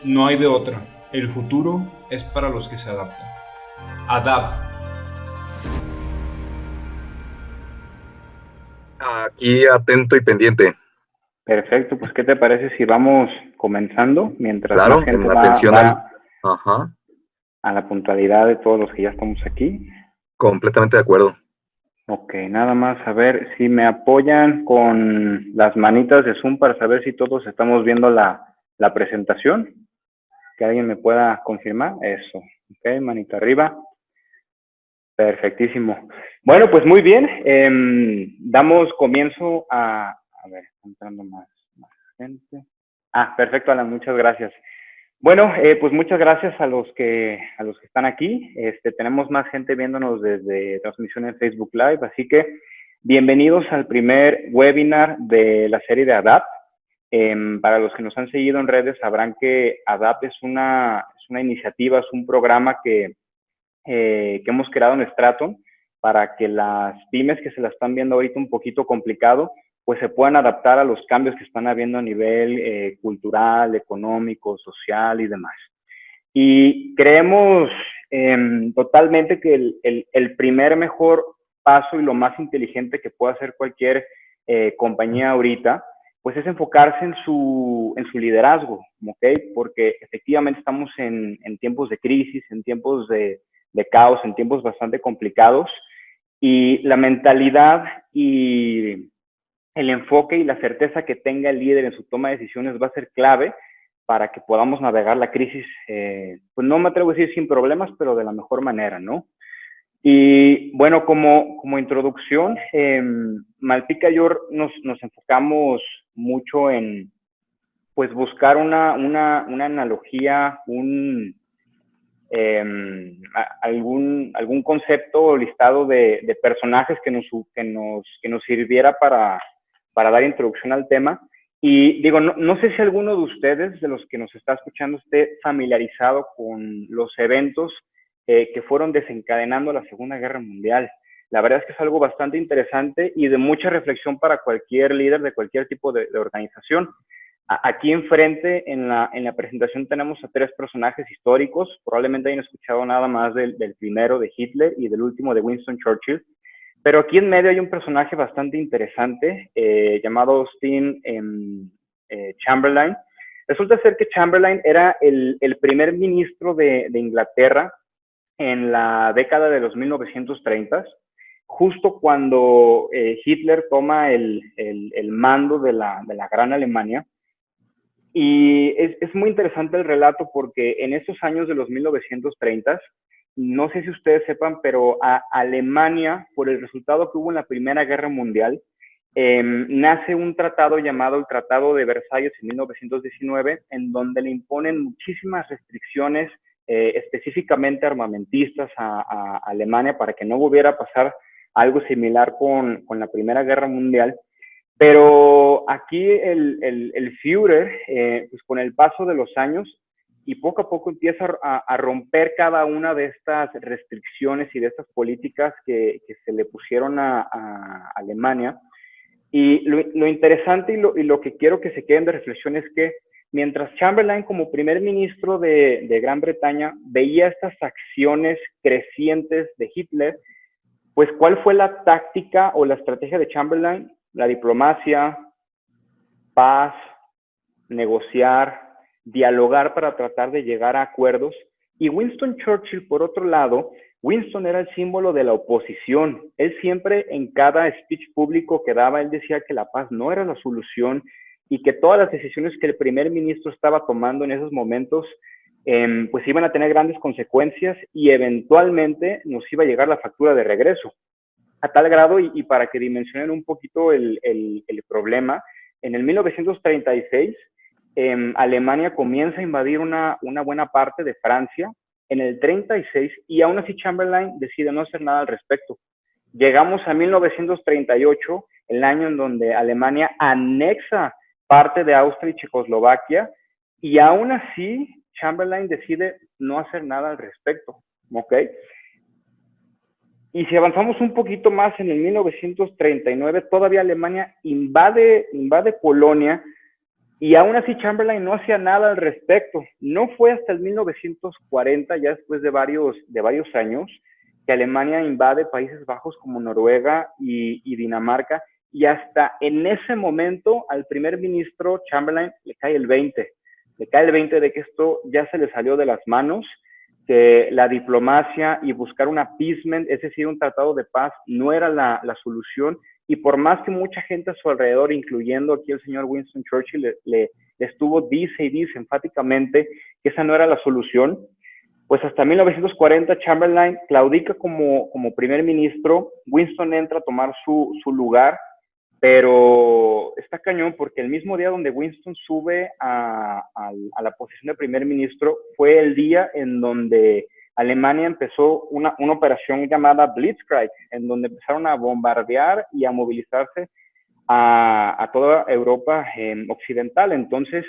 No hay de otra. El futuro es para los que se adaptan. Adapt. Aquí atento y pendiente. Perfecto, pues ¿qué te parece si vamos comenzando mientras más Claro, gente en va, atención al... va Ajá, a la puntualidad de todos los que ya estamos aquí? completamente de acuerdo. Ok, nada más a ver si me apoyan con las manitas de Zoom para saber si todos estamos viendo la presentación. Que alguien me pueda confirmar. Eso. Ok, manita arriba. Perfectísimo. Bueno, pues muy bien. Damos comienzo a ver, entrando más gente. Ah, perfecto, Alan, muchas gracias. Bueno, pues muchas gracias a los que están aquí. Tenemos más gente viéndonos desde transmisión en Facebook Live, así que bienvenidos al primer webinar de la serie de ADAPT. Para los que nos han seguido en redes sabrán que ADAPT es una iniciativa, es un programa que hemos creado en Straton para que las pymes que se la están viendo ahorita un poquito complicado, pues se puedan adaptar a los cambios que están habiendo a nivel cultural, económico, social y demás. Y creemos totalmente que el primer mejor paso y lo más inteligente que puede hacer cualquier compañía ahorita, pues es enfocarse en su liderazgo, ¿ok? Porque efectivamente estamos en tiempos de crisis, en tiempos de caos, en tiempos bastante complicados, y la mentalidad y el enfoque y la certeza que tenga el líder en su toma de decisiones va a ser clave para que podamos navegar la crisis, pues no me atrevo a decir sin problemas, pero de la mejor manera, ¿no? Y bueno, como introducción, Malpica y yo nos enfocamos mucho en pues buscar una analogía, algún concepto o listado de personajes que nos sirviera para dar introducción al tema. Y digo, no sé si alguno de ustedes, de los que nos está escuchando, esté familiarizado con los eventos que fueron desencadenando la Segunda Guerra Mundial. La verdad es que es algo bastante interesante y de mucha reflexión para cualquier líder de cualquier tipo de organización. Aquí enfrente en la presentación tenemos a tres personajes históricos. Probablemente hayan escuchado nada más del primero de Hitler y del último de Winston Churchill. Pero aquí en medio hay un personaje bastante interesante llamado Austin Chamberlain. Resulta ser que Chamberlain era el primer ministro de Inglaterra en la década de los 1930, justo cuando Hitler toma el mando de la Gran Alemania. Y es muy interesante el relato porque en esos años de los 1930, no sé si ustedes sepan, pero Alemania, por el resultado que hubo en la Primera Guerra Mundial, nace un tratado llamado el Tratado de Versalles en 1919, en donde le imponen muchísimas restricciones, específicamente armamentistas a Alemania, para que no volviera a pasar algo similar con la Primera Guerra Mundial. Pero aquí el Führer, pues con el paso de los años y poco a poco empieza a romper cada una de estas restricciones y de estas políticas que se le pusieron a Alemania. Y lo interesante y lo que quiero que se queden de reflexión es que mientras Chamberlain como primer ministro de Gran Bretaña veía estas acciones crecientes de Hitler, pues ¿cuál fue la táctica o la estrategia de Chamberlain? La diplomacia, paz, negociar, dialogar para tratar de llegar a acuerdos. Y Winston Churchill, por otro lado, Winston era el símbolo de la oposición. Él siempre en cada speech público que daba, él decía que la paz no era la solución y que todas las decisiones que el primer ministro estaba tomando en esos momentos pues iban a tener grandes consecuencias y eventualmente nos iba a llegar la factura de regreso. A tal grado, y para que dimensionen un poquito el problema, en el 1936 Alemania comienza a invadir una buena parte de Francia en el 36 y aún así Chamberlain decide no hacer nada al respecto. Llegamos a 1938, el año en donde Alemania anexa parte de Austria y Checoslovaquia, y aún así Chamberlain decide no hacer nada al respecto, ¿ok? Y si avanzamos un poquito más, en el 1939 todavía Alemania invade Polonia Y aún así Chamberlain no hacía nada al respecto. No fue hasta el 1940, ya después de varios años, que Alemania invade Países Bajos como Noruega y Dinamarca, y hasta en ese momento al primer ministro Chamberlain le cae el 20. Le cae el 20 de que esto ya se le salió de las manos, que la diplomacia y buscar un appeasement, es decir, un tratado de paz, no era la solución, y por más que mucha gente a su alrededor, incluyendo aquí el señor Winston Churchill, le estuvo dice y dice enfáticamente que esa no era la solución, pues hasta 1940 Chamberlain claudica como primer ministro, Winston entra a tomar su lugar, pero está cañón porque el mismo día donde Winston sube a la posición de primer ministro fue el día en donde Alemania empezó una operación llamada Blitzkrieg, en donde empezaron a bombardear y a movilizarse a toda Europa occidental. Entonces,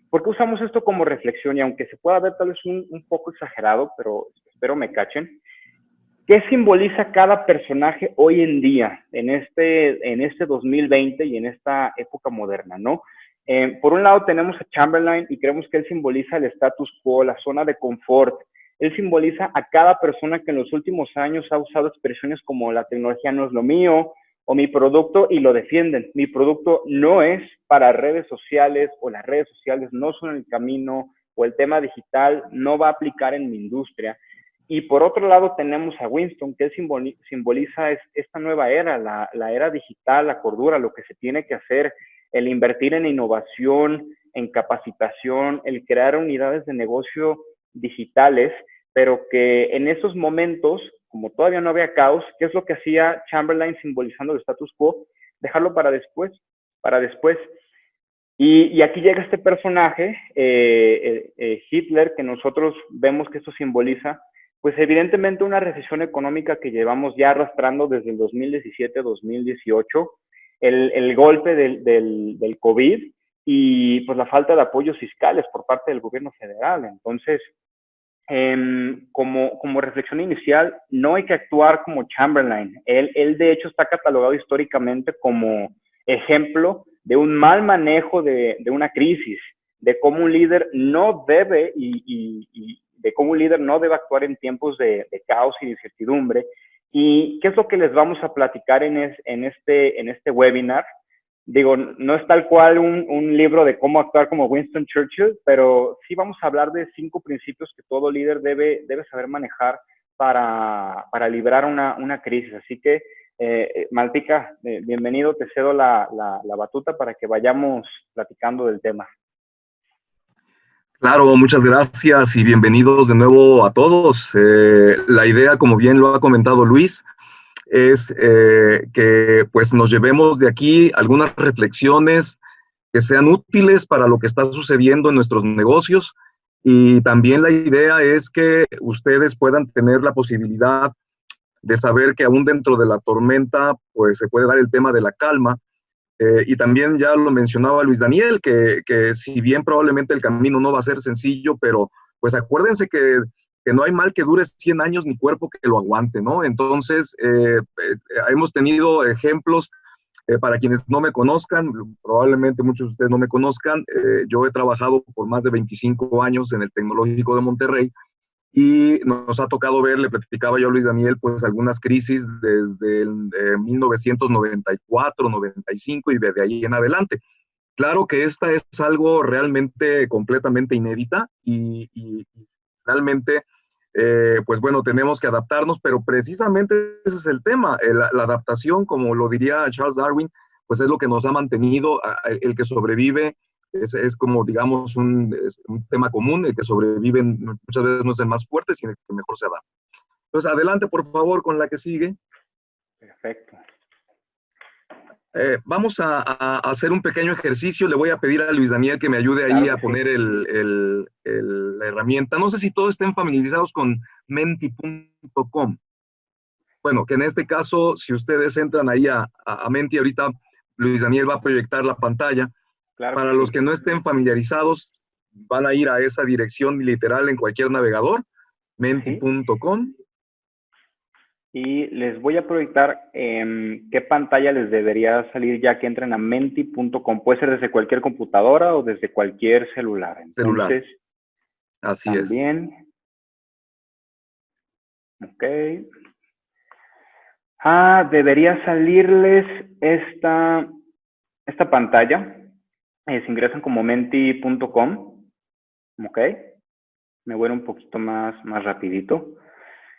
¿por qué usamos esto como reflexión? Y aunque se pueda ver tal vez un poco exagerado, pero espero me cachen, ¿qué simboliza cada personaje hoy en día, en este 2020 y en esta época moderna, ¿no? Por un lado tenemos a Chamberlain y creemos que él simboliza el status quo, la zona de confort. Él simboliza a cada persona que en los últimos años ha usado expresiones como la tecnología no es lo mío o mi producto y lo defienden. Mi producto no es para redes sociales o las redes sociales no son el camino o el tema digital no va a aplicar en mi industria. Y por otro lado tenemos a Winston, que él simboliza esta nueva era, la era digital, la cordura, lo que se tiene que hacer, el invertir en innovación, en capacitación, el crear unidades de negocio digitales, pero que en esos momentos, como todavía no había caos, ¿qué es lo que hacía Chamberlain simbolizando el status quo? Dejarlo para después, para después. Y aquí llega este personaje, Hitler, que nosotros vemos que esto simboliza, pues evidentemente una recesión económica que llevamos ya arrastrando desde el 2017-2018, el golpe del COVID y pues la falta de apoyos fiscales por parte del gobierno federal. Entonces, como reflexión inicial, no hay que actuar como Chamberlain. Él de hecho está catalogado históricamente como ejemplo de un mal manejo de una crisis, de cómo un líder no debe y de cómo un líder no debe actuar en tiempos de caos y de incertidumbre. ¿Y qué es lo que les vamos a platicar en este webinar? Digo, no es tal cual un libro de cómo actuar como Winston Churchill, pero sí vamos a hablar de 5 principios que todo líder debe saber manejar para librar una crisis. Así que, Maltica, bienvenido, te cedo la batuta para que vayamos platicando del tema. Claro, muchas gracias y bienvenidos de nuevo a todos. La idea, como bien lo ha comentado Luis, es que pues nos llevemos de aquí algunas reflexiones que sean útiles para lo que está sucediendo en nuestros negocios, y también la idea es que ustedes puedan tener la posibilidad de saber que aún dentro de la tormenta pues se puede dar el tema de la calma. Y también ya lo mencionaba Luis Daniel, que si bien probablemente el camino no va a ser sencillo, pero pues acuérdense que no hay mal que dure 100 años ni cuerpo que lo aguante, ¿no? Entonces, hemos tenido ejemplos, para quienes no me conozcan, probablemente muchos de ustedes no me conozcan, yo he trabajado por más de 25 años en el Tecnológico de Monterrey, y nos ha tocado ver, le platicaba yo a Luis Daniel, pues algunas crisis desde el 1994, 95 y desde ahí en adelante. Claro que esta es algo realmente completamente inédita y realmente, pues bueno, tenemos que adaptarnos, pero precisamente ese es el tema, la adaptación, como lo diría Charles Darwin, pues es lo que nos ha mantenido, el que sobrevive. Es como, digamos, un tema común, el que sobrevive muchas veces no es el más fuerte, sino el que mejor se adapta. Entonces, adelante, por favor, con la que sigue. Perfecto. Vamos a hacer un pequeño ejercicio. Le voy a pedir a Luis Daniel que me ayude ahí a poner la herramienta. No sé si todos estén familiarizados con menti.com. Bueno, que en este caso, si ustedes entran ahí a Menti, ahorita Luis Daniel va a proyectar la pantalla. Claro. Para los que no estén familiarizados, van a ir a esa dirección literal en cualquier navegador, menti.com. y les voy a proyectar qué pantalla les debería salir ya que entren a menti.com. Puede ser desde cualquier computadora o desde cualquier celular. Entonces, Así también, ok. Debería salirles esta pantalla. Se ingresan como menti.com, ok. Me voy un poquito más rapidito.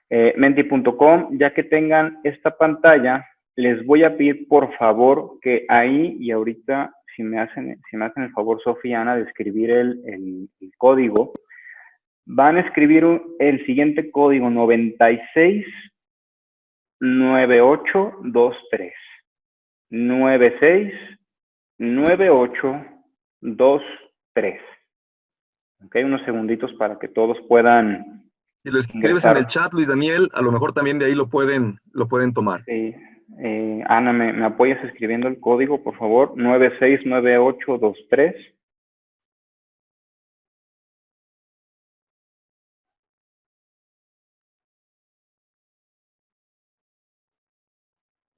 Menti.com, ya que tengan esta pantalla, les voy a pedir por favor que ahí y ahorita, si me hacen el favor, Sofía y Ana, de escribir el código, van a escribir el siguiente código, 969823. 969823. Ok, unos segunditos para que todos puedan Si lo escribes en el ingresar. chat, Luis Daniel, a lo mejor también de ahí lo pueden tomar. Sí. Ana, ¿me apoyas escribiendo el código, por favor? 969823.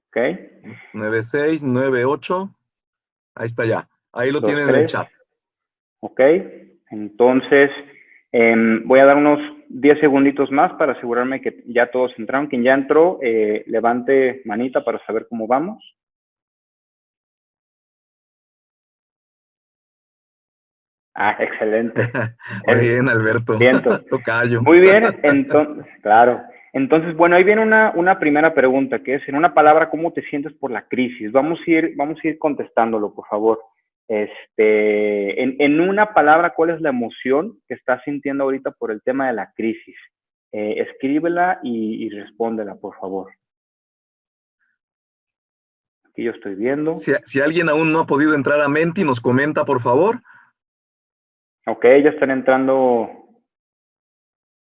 Ok. 9698. Ahí está ya. Ahí lo tienen en el 23. chat. Ok. Entonces, voy a dar unos 10 segunditos más para asegurarme que ya todos entraron. Quien ya entró, levante manita para saber cómo vamos. Excelente. Muy bien, Alberto. Vientos. Tocayo. Muy bien, entonces, claro. Entonces, bueno, ahí viene una primera pregunta, que es, en una palabra, ¿cómo te sientes por la crisis? Vamos a ir contestándolo, por favor. En una palabra, ¿cuál es la emoción que estás sintiendo ahorita por el tema de la crisis? Escríbela y respóndela, por favor. Aquí yo estoy viendo. Si alguien aún no ha podido entrar a Menti, nos comenta, por favor. Ok, ya están entrando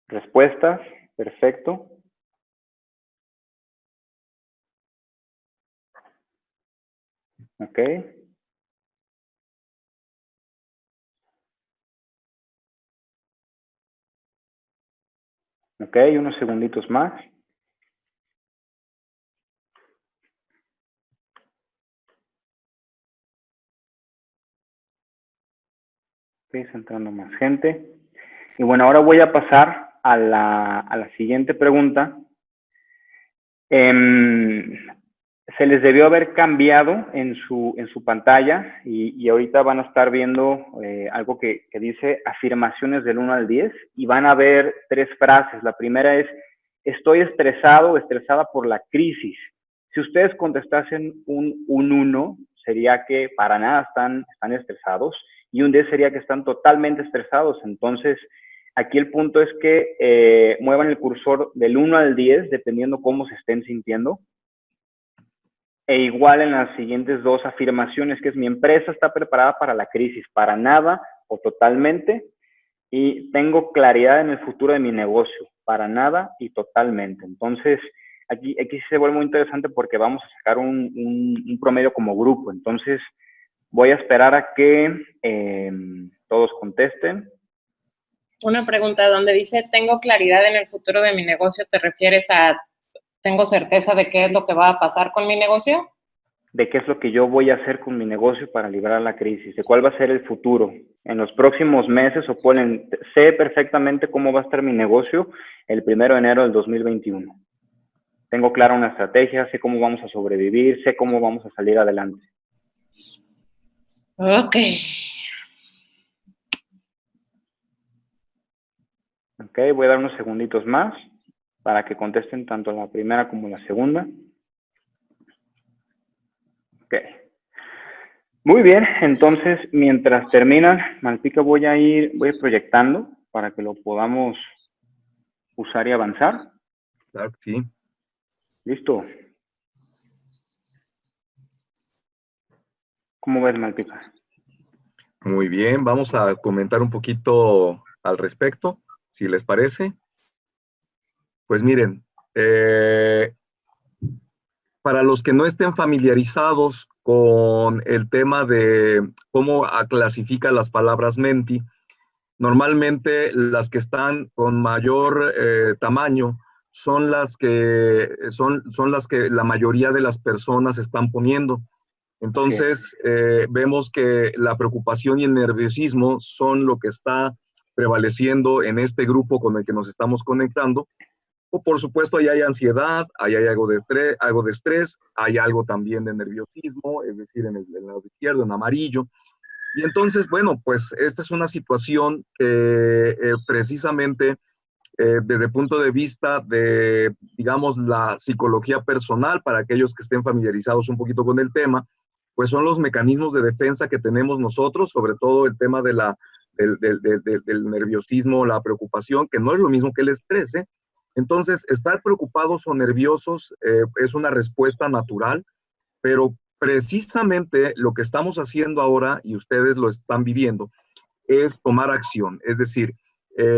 respuestas. Perfecto. Ok. Ok, unos segunditos más. Está entrando más gente. Y bueno, ahora voy a pasar a la siguiente pregunta. Se les debió haber cambiado en su pantalla y ahorita van a estar viendo algo que dice afirmaciones del 1 al 10 y van a ver 3 frases. La primera es, estoy estresado o estresada por la crisis. Si ustedes contestasen un 1, sería que para nada están estresados, y un 10 sería que están totalmente estresados. Entonces, aquí el punto es que muevan el cursor del 1 al 10, dependiendo cómo se estén sintiendo. E igual en las siguientes 2 afirmaciones, que es, mi empresa está preparada para la crisis, para nada o totalmente, y tengo claridad en el futuro de mi negocio, para nada y totalmente. Entonces, aquí se vuelve muy interesante porque vamos a sacar un promedio como grupo. Entonces, voy a esperar a que todos contesten. Una pregunta donde dice, tengo claridad en el futuro de mi negocio, ¿te refieres a, tengo certeza de qué es lo que va a pasar con mi negocio? De qué es lo que yo voy a hacer con mi negocio para librar la crisis, de cuál va a ser el futuro en los próximos meses, o ponen, sé perfectamente cómo va a estar mi negocio el 1 de enero del 2021. Tengo clara una estrategia, sé cómo vamos a sobrevivir, sé cómo vamos a salir adelante. Ok. Ok, voy a dar unos segunditos más para que contesten tanto la primera como la segunda. Ok. Muy bien, entonces, mientras terminan, Malpica, voy a ir proyectando para que lo podamos usar y avanzar. Claro que sí. Listo. ¿Cómo ves, Malpica? Muy bien, vamos a comentar un poquito al respecto, si les parece. Pues miren, para los que no estén familiarizados con el tema de cómo clasifica las palabras Menti, normalmente las que están con mayor tamaño son las que la mayoría de las personas están poniendo. Entonces, vemos que la preocupación y el nerviosismo son lo que está prevaleciendo en este grupo con el que nos estamos conectando. O por supuesto, ahí hay ansiedad, ahí hay algo de estrés, hay algo también de nerviosismo, es decir, en el lado izquierdo, en amarillo. Y entonces, bueno, pues esta es una situación que precisamente desde el punto de vista de, digamos, la psicología personal, para aquellos que estén familiarizados un poquito con el tema, pues son los mecanismos de defensa que tenemos nosotros, sobre todo el tema del nerviosismo, la preocupación, que no es lo mismo que el estrés, ¿eh? Entonces, estar preocupados o nerviosos es una respuesta natural, pero precisamente lo que estamos haciendo ahora, y ustedes lo están viviendo, es tomar acción. Es decir,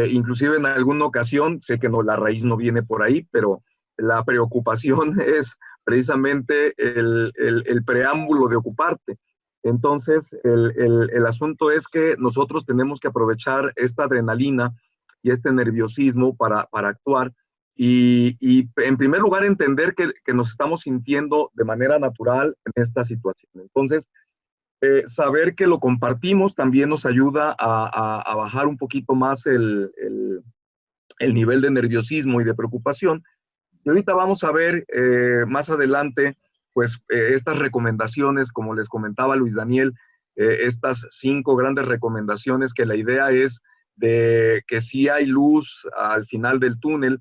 inclusive en alguna ocasión, sé que no, la raíz no viene por ahí, pero la preocupación es precisamente el preámbulo de ocuparte. Entonces, el asunto es que nosotros tenemos que aprovechar esta adrenalina y este nerviosismo para actuar y en primer lugar entender que nos estamos sintiendo de manera natural en esta situación. Entonces, saber que lo compartimos también nos ayuda a bajar un poquito más el nivel de nerviosismo y de preocupación. Y ahorita vamos a ver más adelante, pues, estas recomendaciones, como les comentaba Luis Daniel, estas 5 grandes recomendaciones, que la idea es de que sí hay luz al final del túnel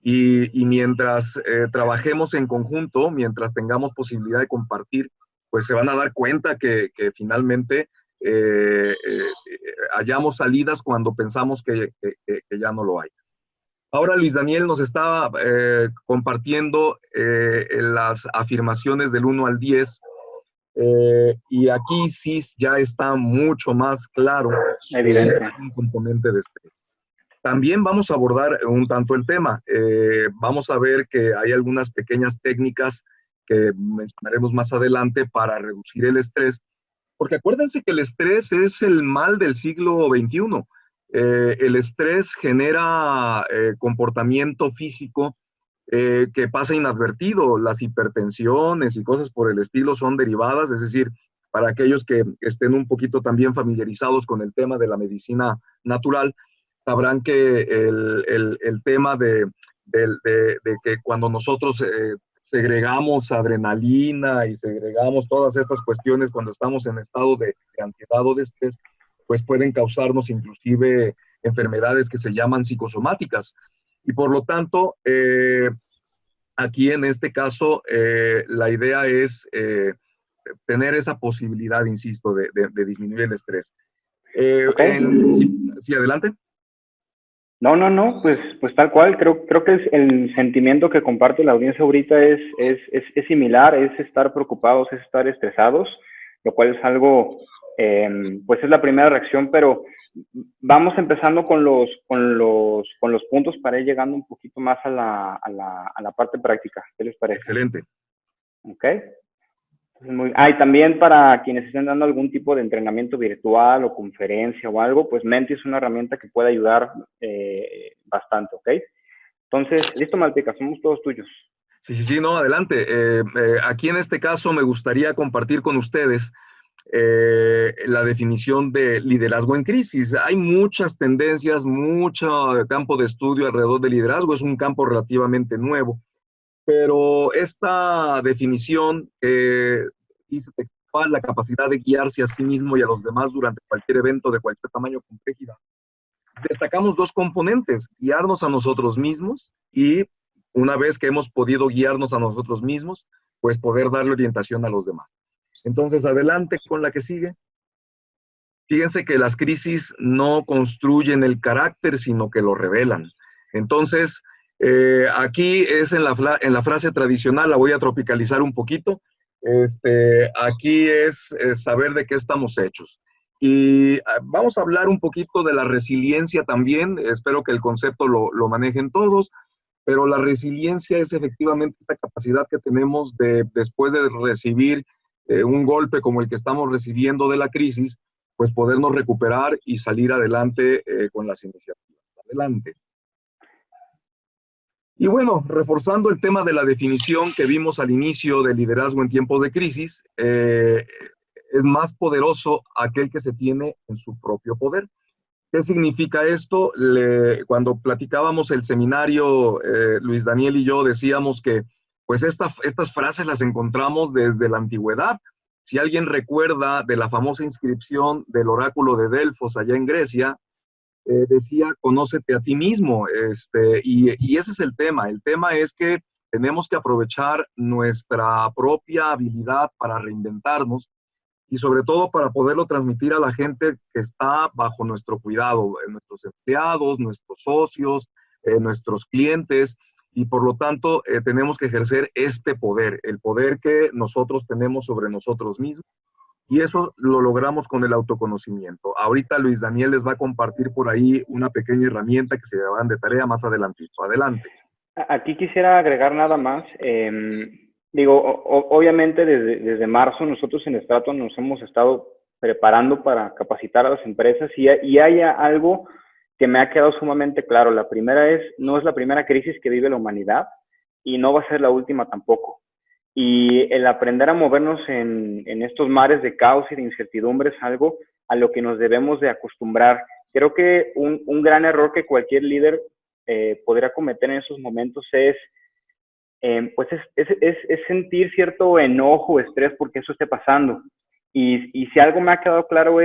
y mientras trabajemos en conjunto, mientras tengamos posibilidad de compartir, pues se van a dar cuenta que finalmente hallamos salidas cuando pensamos que ya no lo hay. Ahora Luis Daniel nos está compartiendo las afirmaciones del 1 al 10, y aquí sí ya está mucho más claro Evidente. un componente de estrés. También vamos a abordar un tanto el tema. Vamos a ver que hay algunas pequeñas técnicas que mencionaremos más adelante para reducir el estrés, porque acuérdense que el estrés es el mal del siglo XXI. El estrés genera comportamiento físico que pasa inadvertido. Las hipertensiones y cosas por el estilo son derivadas, es decir, para aquellos que estén un poquito también familiarizados con el tema de la medicina natural, sabrán que el tema de que cuando nosotros segregamos adrenalina y segregamos todas estas cuestiones cuando estamos en estado de ansiedad o de estrés, pues pueden causarnos inclusive enfermedades que se llaman psicosomáticas. Y por lo tanto, aquí en este caso, la idea es tener esa posibilidad, insisto, de disminuir el estrés. Okay. Sí, adelante. No, pues tal cual, creo que el sentimiento que comparte la audiencia ahorita es similar, es estar preocupados, es estar estresados, lo cual es algo, pues es la primera reacción, pero vamos empezando con los puntos para ir llegando un poquito más a la parte práctica. ¿Qué les parece? Excelente. Ok. Y también para quienes estén dando algún tipo de entrenamiento virtual o conferencia o algo, pues Menti es una herramienta que puede ayudar bastante, ¿ok? Entonces, listo, Malpica, somos todos tuyos. Sí, no, adelante. Aquí en este caso me gustaría compartir con ustedes la definición de liderazgo en crisis. Hay muchas tendencias, mucho campo de estudio alrededor del liderazgo, es un campo relativamente nuevo. Pero esta definición dice textual, la capacidad de guiarse a sí mismo y a los demás durante cualquier evento de cualquier tamaño o complejidad. Destacamos 2 componentes, guiarnos a nosotros mismos y una vez que hemos podido guiarnos a nosotros mismos, pues poder darle orientación a los demás. Entonces, adelante con la que sigue. Fíjense que las crisis no construyen el carácter, sino que lo revelan. Entonces, aquí es en la frase tradicional, la voy a tropicalizar un poquito. Aquí es saber de qué estamos hechos. Y vamos a hablar un poquito de la resiliencia también. Espero que el concepto lo manejen todos, pero la resiliencia es efectivamente esta capacidad que tenemos de, después de recibir un golpe como el que estamos recibiendo de la crisis, pues podernos recuperar y salir adelante con las iniciativas. Adelante. Y bueno, reforzando el tema de la definición que vimos al inicio del liderazgo en tiempos de crisis, es más poderoso aquel que se tiene en su propio poder. ¿Qué significa esto? Cuando platicábamos el seminario, Luis Daniel y yo decíamos que pues estas frases las encontramos desde la antigüedad. Si alguien recuerda de la famosa inscripción del oráculo de Delfos allá en Grecia, decía, conócete a ti mismo, y ese es el tema. El tema es que tenemos que aprovechar nuestra propia habilidad para reinventarnos y sobre todo para poderlo transmitir a la gente que está bajo nuestro cuidado, nuestros empleados, nuestros socios, nuestros clientes, y por lo tanto tenemos que ejercer este poder, el poder que nosotros tenemos sobre nosotros mismos, y eso lo logramos con el autoconocimiento. Ahorita Luis Daniel les va a compartir por ahí una pequeña herramienta que se llevarán de tarea más adelantito. Adelante. Aquí quisiera agregar nada más. Digo, obviamente desde marzo nosotros en Straton nos hemos estado preparando para capacitar a las empresas y hay algo que me ha quedado sumamente claro. La primera no es la primera crisis que vive la humanidad y no va a ser la última tampoco. Y el aprender a movernos en estos mares de caos y de incertidumbre es algo a lo que nos debemos de acostumbrar. Creo que un gran error que cualquier líder podría cometer en esos momentos pues es sentir cierto enojo o estrés porque eso esté pasando. Y si algo me ha quedado claro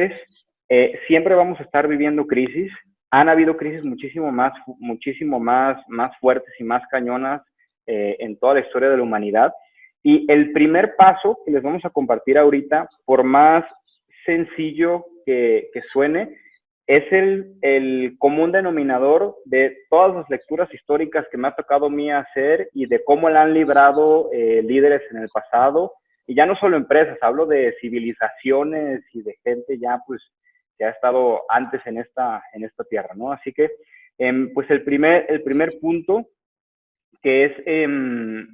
siempre vamos a estar viviendo crisis. Han habido crisis muchísimo más fuertes y más cañonas en toda la historia de la humanidad. Y el primer paso que les vamos a compartir ahorita, por más sencillo que suene, es el común denominador de todas las lecturas históricas que me ha tocado a mí hacer y de cómo la han librado líderes en el pasado. Y ya no solo empresas, hablo de civilizaciones y de gente ya pues que ha estado antes en esta tierra, ¿no? Así que pues el primer punto que es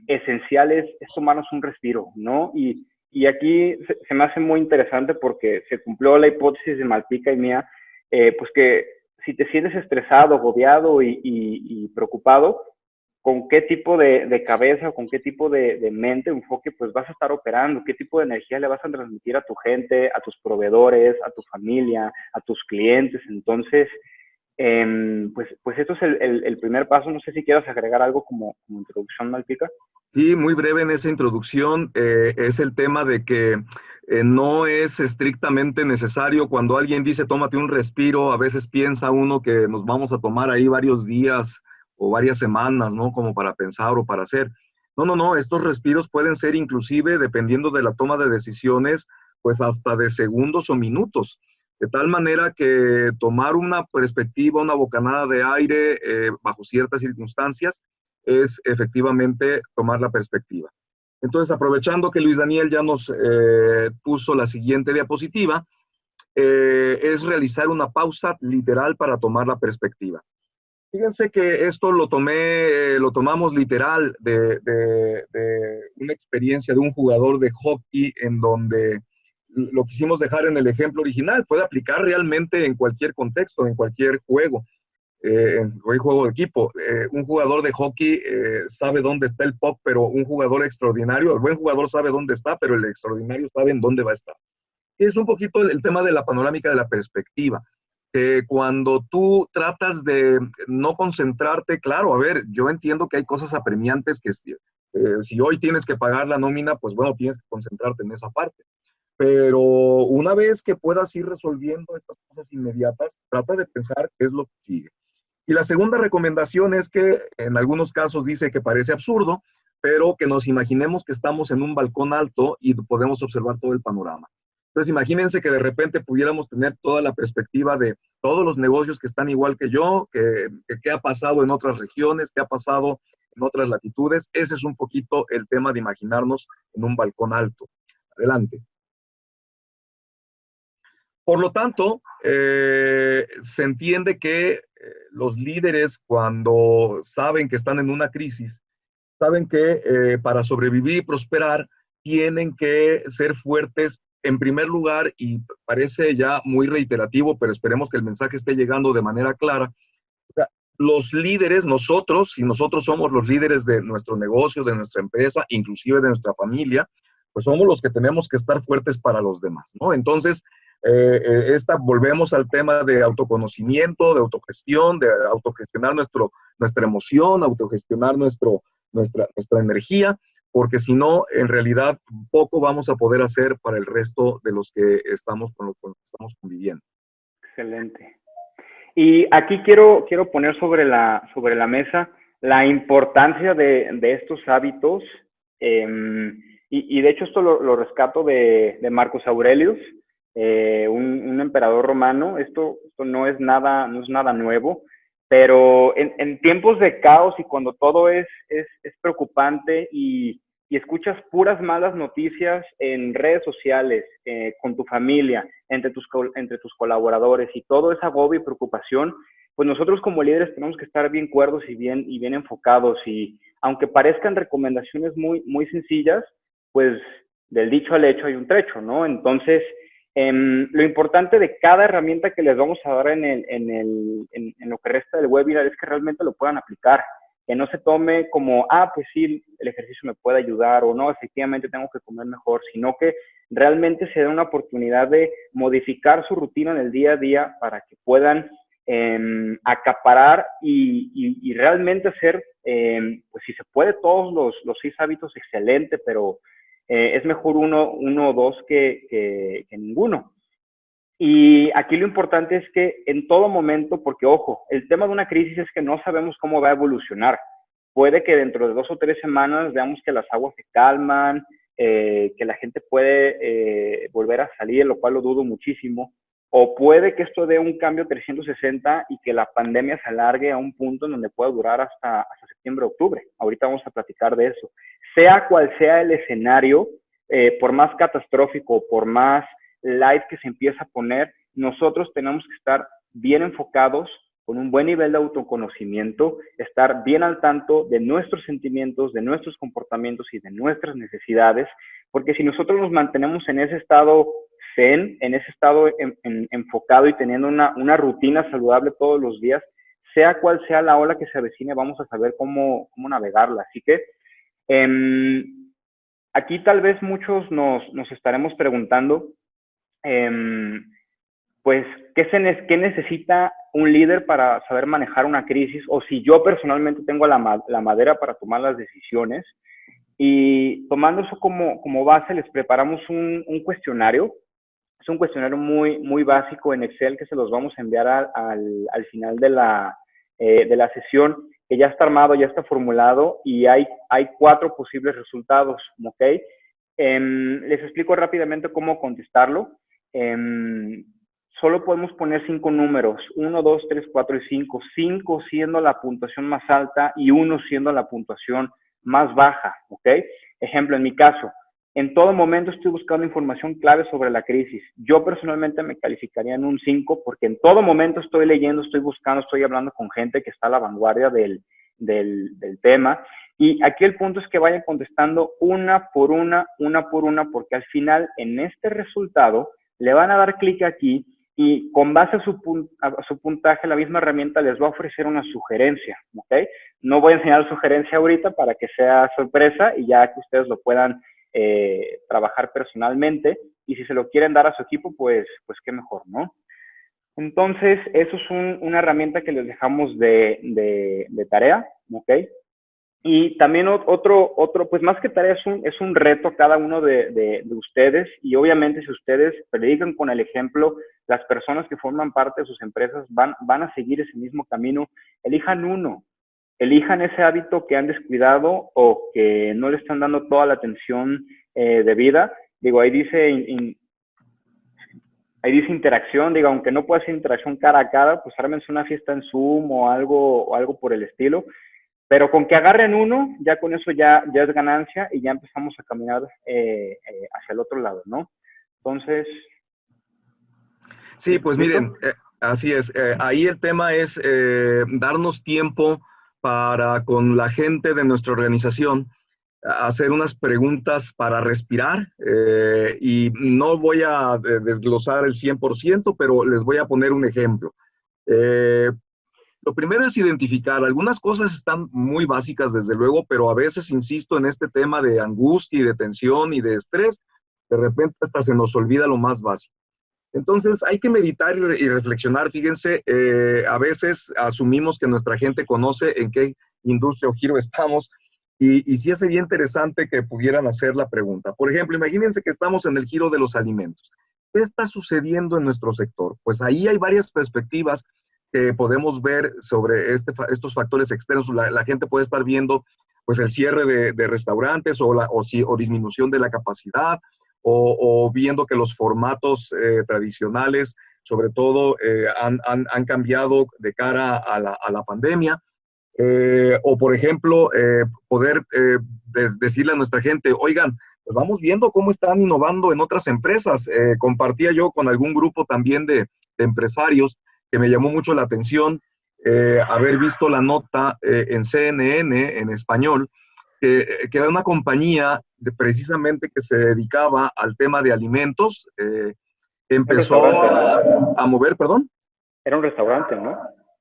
esencial es tomarnos un respiro, ¿no? Y aquí se me hace muy interesante porque se cumplió la hipótesis de Malpica y mía, pues que si te sientes estresado, agobiado y preocupado, con qué tipo de cabeza o con qué tipo de mente, enfoque, pues vas a estar operando, qué tipo de energía le vas a transmitir a tu gente, a tus proveedores, a tu familia, a tus clientes. Entonces, pues esto es el primer paso. No sé si quieras agregar algo como introducción, Malpica. Sí, muy breve en esa introducción, es el tema de que no es estrictamente necesario cuando alguien dice tómate un respiro, a veces piensa uno que nos vamos a tomar ahí varios días o varias semanas, ¿no? Como para pensar o para hacer. No, estos respiros pueden ser inclusive, dependiendo de la toma de decisiones, pues hasta de segundos o minutos. De tal manera que tomar una perspectiva, una bocanada de aire bajo ciertas circunstancias, es efectivamente tomar la perspectiva. Entonces, aprovechando que Luis Daniel ya nos puso la siguiente diapositiva, es realizar una pausa literal para tomar la perspectiva. Fíjense que esto lo tomamos literal de una experiencia de un jugador de hockey en donde lo quisimos dejar en el ejemplo original. Puede aplicar realmente en cualquier contexto, en cualquier juego. En el juego de equipo. Un jugador de hockey sabe dónde está el puck, pero un jugador extraordinario, el buen jugador sabe dónde está, pero el extraordinario sabe en dónde va a estar. Y es un poquito el tema de la panorámica de la perspectiva. Cuando tú tratas de no concentrarte, claro, a ver, yo entiendo que hay cosas apremiantes que si hoy tienes que pagar la nómina, pues bueno, tienes que concentrarte en esa parte. Pero una vez que puedas ir resolviendo estas cosas inmediatas, trata de pensar qué es lo que sigue. Y la segunda recomendación es que en algunos casos dice que parece absurdo, pero que nos imaginemos que estamos en un balcón alto y podemos observar todo el panorama. Entonces imagínense que de repente pudiéramos tener toda la perspectiva de todos los negocios que están igual que yo, qué ha pasado en otras regiones, qué ha pasado en otras latitudes. Ese es un poquito el tema de imaginarnos en un balcón alto. Adelante. Por lo tanto, se entiende que los líderes, cuando saben que están en una crisis, saben que para sobrevivir y prosperar, tienen que ser fuertes en primer lugar, y parece ya muy reiterativo, pero esperemos que el mensaje esté llegando de manera clara. O sea, los líderes, nosotros, si nosotros somos los líderes de nuestro negocio, de nuestra empresa, inclusive de nuestra familia, pues somos los que tenemos que estar fuertes para los demás, ¿no? Entonces, volvemos al tema de autoconocimiento, de autogestión, de autogestionar nuestra emoción, autogestionar nuestra energía, porque si no, en realidad, poco vamos a poder hacer para el resto de los que estamos con los que estamos conviviendo. Excelente. Y aquí quiero poner sobre la mesa la importancia de estos hábitos, y de hecho esto lo rescato de Marcus Aurelius, un emperador romano. Esto no es nada nuevo, pero en tiempos de caos y cuando todo es preocupante y escuchas puras malas noticias en redes sociales, con tu familia, entre tus colaboradores, y todo es agobio y preocupación, pues nosotros como líderes tenemos que estar bien cuerdos y bien enfocados. Y aunque parezcan recomendaciones muy sencillas, pues del dicho al hecho hay un trecho, ¿no? Entonces, lo importante de cada herramienta que les vamos a dar en lo que resta del webinar es que realmente lo puedan aplicar, que no se tome como, pues sí, el ejercicio me puede ayudar, o no, efectivamente tengo que comer mejor, sino que realmente se dé una oportunidad de modificar su rutina en el día a día para que puedan acaparar y realmente hacer, pues si se puede, todos los 6 hábitos, excelente, pero es mejor uno o dos que ninguno. Y aquí lo importante es que en todo momento, porque ojo, el tema de una crisis es que no sabemos cómo va a evolucionar. Puede que dentro de 2 o 3 semanas veamos que las aguas se calman, que la gente puede volver a salir, lo cual lo dudo muchísimo. O puede que esto dé un cambio 360 y que la pandemia se alargue a un punto en donde pueda durar hasta septiembre, octubre. Ahorita vamos a platicar de eso. Sea cual sea el escenario, por más catastrófico, por más light que se empieza a poner, nosotros tenemos que estar bien enfocados, con un buen nivel de autoconocimiento, estar bien al tanto de nuestros sentimientos, de nuestros comportamientos y de nuestras necesidades, porque si nosotros nos mantenemos en ese estado zen, en ese estado enfocado y teniendo una rutina saludable todos los días, sea cual sea la ola que se avecine, vamos a saber cómo navegarla. Así que aquí tal vez muchos nos estaremos preguntando, pues, ¿qué necesita un líder para saber manejar una crisis? O si yo personalmente tengo la madera para tomar las decisiones. Y tomando eso como base, les preparamos un cuestionario. Es un cuestionario muy básico en Excel que se los vamos a enviar al final de la sesión, que ya está armado, ya está formulado, y hay 4 posibles resultados, ¿ok? Les explico rápidamente cómo contestarlo. Solo podemos poner 5 números, 1, 2, 3, 4 y 5. 5 siendo la puntuación más alta y 1 siendo la puntuación más baja, ¿ok? Ejemplo, en mi caso, en todo momento estoy buscando información clave sobre la crisis. Yo personalmente me calificaría en un 5 porque en todo momento estoy leyendo, estoy buscando, estoy hablando con gente que está a la vanguardia del tema. Y aquí el punto es que vayan contestando una por una, porque al final en este resultado le van a dar clic aquí y con base a su puntaje, la misma herramienta les va a ofrecer una sugerencia, ¿ok? No voy a enseñar la sugerencia ahorita para que sea sorpresa y ya que ustedes lo puedan trabajar personalmente, y si se lo quieren dar a su equipo, pues qué mejor, ¿no? Entonces, eso es una herramienta que les dejamos de tarea, ¿ok? Y también otro, pues más que tarea, es un reto a cada uno de ustedes, y obviamente si ustedes predican con el ejemplo, las personas que forman parte de sus empresas van a seguir ese mismo camino. Elijan ese hábito que han descuidado o que no le están dando toda la atención debida. Digo, ahí dice interacción, digo, aunque no pueda ser interacción cara a cara, pues ármense una fiesta en Zoom o algo por el estilo. Pero con que agarren uno, ya con eso ya es ganancia y ya empezamos a caminar hacia el otro lado, ¿no? Entonces... Sí, pues miren, así es. Ahí el tema es darnos tiempo para, con la gente de nuestra organización, hacer unas preguntas para respirar, y no voy a desglosar el 100%, pero les voy a poner un ejemplo. Lo primero es identificar, algunas cosas están muy básicas desde luego, pero a veces insisto en este tema de angustia y de tensión y de estrés, de repente hasta se nos olvida lo más básico. Entonces hay que meditar y reflexionar, fíjense, a veces asumimos que nuestra gente conoce en qué industria o giro estamos y sí sería interesante que pudieran hacer la pregunta. Por ejemplo, imagínense que estamos en el giro de los alimentos. ¿Qué está sucediendo en nuestro sector? Pues ahí hay varias perspectivas que podemos ver sobre estos factores externos. La gente puede estar viendo pues el cierre de restaurantes o disminución de la capacidad, o viendo que los formatos tradicionales, sobre todo, han cambiado de cara a la pandemia. O, por ejemplo, poder decirle a nuestra gente, oigan, pues vamos viendo cómo están innovando en otras empresas. Compartía yo con algún grupo también de empresarios que me llamó mucho la atención haber visto la nota en CNN en español, que era una compañía precisamente que se dedicaba al tema de alimentos, empezó a mover, perdón. Era un restaurante, ¿no?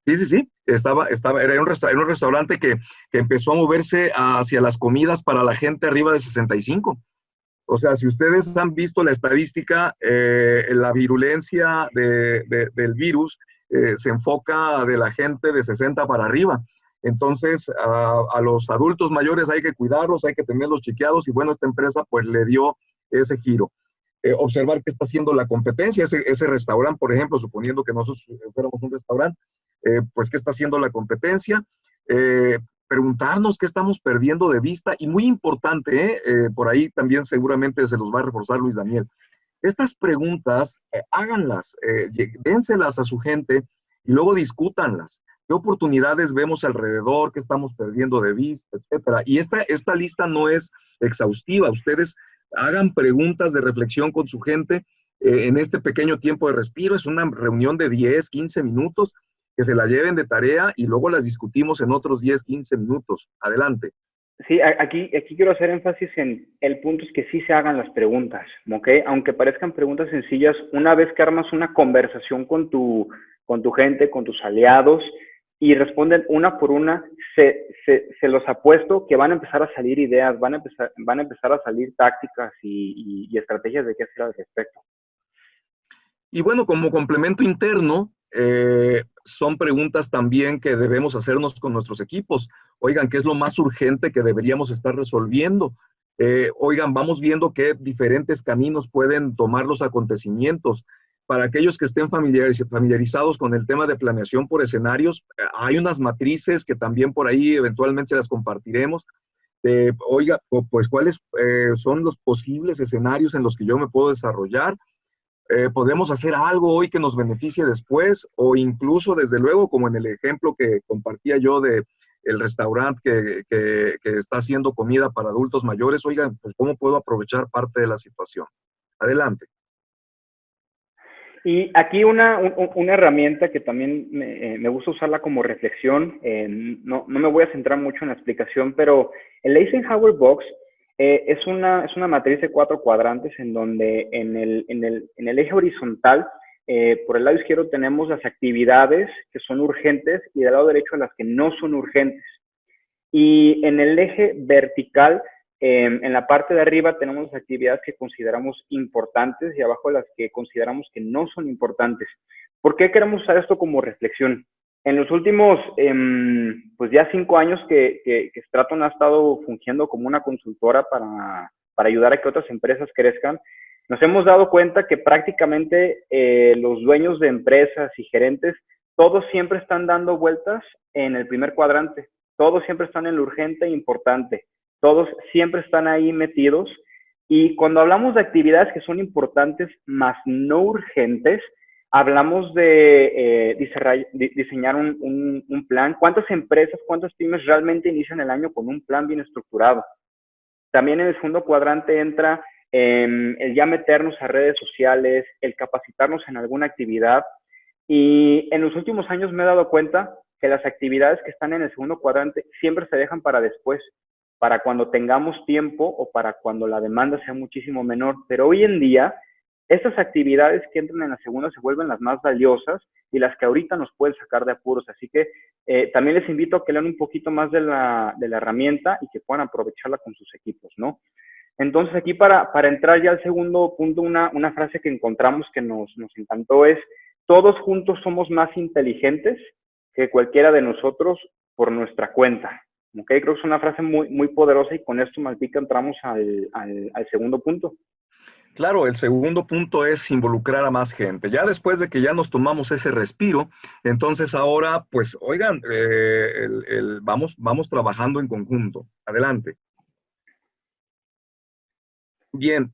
Sí, sí, sí, era un restaurante que empezó a moverse hacia las comidas para la gente arriba de 65. O sea, si ustedes han visto la estadística, la virulencia del virus se enfoca de la gente de 60 para arriba. Entonces, a los adultos mayores hay que cuidarlos, hay que tenerlos chequeados y bueno, esta empresa pues le dio ese giro. Observar qué está haciendo la competencia, ese restaurante, por ejemplo, suponiendo que nosotros fuéramos un restaurante, pues qué está haciendo la competencia, preguntarnos qué estamos perdiendo de vista y muy importante, por ahí también seguramente se los va a reforzar Luis Daniel, estas preguntas háganlas, dénselas a su gente y luego discútanlas. ¿Qué oportunidades vemos alrededor? ¿Qué estamos perdiendo de vista? Etcétera. Y esta lista no es exhaustiva. Ustedes hagan preguntas de reflexión con su gente en este pequeño tiempo de respiro. Es una reunión de 10, 15 minutos que se la lleven de tarea y luego las discutimos en otros 10, 15 minutos. Adelante. Sí, aquí quiero hacer énfasis en el punto es que sí se hagan las preguntas, ¿ok? Aunque parezcan preguntas sencillas, una vez que armas una conversación con tu gente, con tus aliados, y responden una por una, se los apuesto que van a empezar a salir ideas, van a empezar a salir tácticas y estrategias de qué hacer al respecto. Y bueno, como complemento interno, son preguntas también que debemos hacernos con nuestros equipos. Oigan, ¿qué es lo más urgente que deberíamos estar resolviendo? Oigan, vamos viendo qué diferentes caminos pueden tomar los acontecimientos. Para aquellos que estén familiarizados con el tema de planeación por escenarios, hay unas matrices que también por ahí eventualmente se las compartiremos. Oiga, pues cuáles son los posibles escenarios en los que yo me puedo desarrollar. Podemos hacer algo hoy que nos beneficie después o incluso, desde luego, como en el ejemplo que compartía yo de el restaurante que está haciendo comida para adultos mayores. Oigan, pues ¿cómo puedo aprovechar parte de la situación? Adelante. Y aquí una herramienta que también me gusta usarla como reflexión, no me voy a centrar mucho en la explicación, pero el Eisenhower Box es una matriz de 4 cuadrantes en donde en el eje horizontal, por el lado izquierdo tenemos las actividades que son urgentes y del lado derecho las que no son urgentes. Y en el eje vertical, en la parte de arriba tenemos las actividades que consideramos importantes y abajo las que consideramos que no son importantes. ¿Por qué queremos usar esto como reflexión? En los últimos, pues ya 5 años que Stratton ha estado fungiendo como una consultora para ayudar a que otras empresas crezcan, nos hemos dado cuenta que prácticamente los dueños de empresas y gerentes, todos siempre están dando vueltas en el primer cuadrante. Todos siempre están en lo urgente e importante. Todos siempre están ahí metidos. Y cuando hablamos de actividades que son importantes, más no urgentes, hablamos de diseñar un plan. ¿Cuántas empresas, cuántas pymes realmente inician el año con un plan bien estructurado? También en el segundo cuadrante entra el ya meternos a redes sociales, el capacitarnos en alguna actividad. Y en los últimos años me he dado cuenta que las actividades que están en el segundo cuadrante siempre se dejan para después, para cuando tengamos tiempo o para cuando la demanda sea muchísimo menor. Pero hoy en día Estas actividades que entran en la segunda se vuelven las más valiosas y las que ahorita nos pueden sacar de apuros. Así que también les invito a que lean un poquito más de la herramienta y que puedan aprovecharla con sus equipos, ¿no? Entonces, aquí para entrar ya al segundo punto, una frase que encontramos que nos encantó es: todos juntos somos más inteligentes que cualquiera de nosotros por nuestra cuenta. ¿Okay? Creo que es una frase muy, muy poderosa, y con esto, Malpica, entramos al segundo punto. Claro, el segundo punto es involucrar a más gente. Ya después de que ya nos tomamos ese respiro, entonces ahora, pues, oigan, vamos trabajando en conjunto. Adelante. Bien,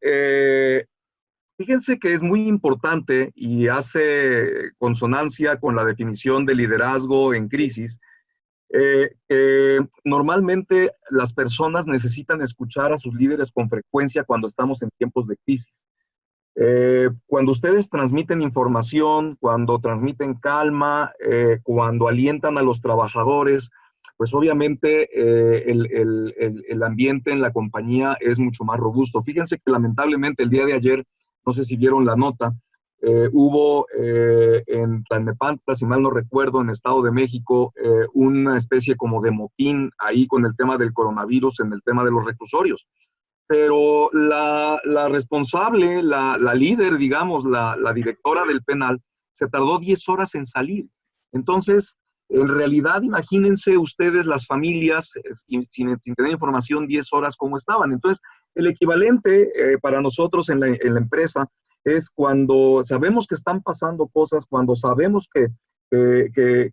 fíjense que es muy importante y hace consonancia con la definición de liderazgo en crisis. Normalmente las personas necesitan escuchar a sus líderes con frecuencia cuando estamos en tiempos de crisis. Cuando ustedes transmiten información, cuando transmiten calma, cuando alientan a los trabajadores, pues obviamente el ambiente en la compañía es mucho más robusto. Fíjense que lamentablemente el día de ayer, no sé si vieron la nota, hubo en Tlalnepantla, si mal no recuerdo, en Estado de México, una especie como de motín ahí con el tema del coronavirus, en el tema de los reclusorios. Pero la responsable, la líder, digamos, la directora del penal, se tardó 10 horas en salir. Entonces, en realidad, imagínense ustedes las familias sin tener información 10 horas cómo estaban. Entonces, el equivalente para nosotros en la empresa es cuando sabemos que están pasando cosas, cuando sabemos que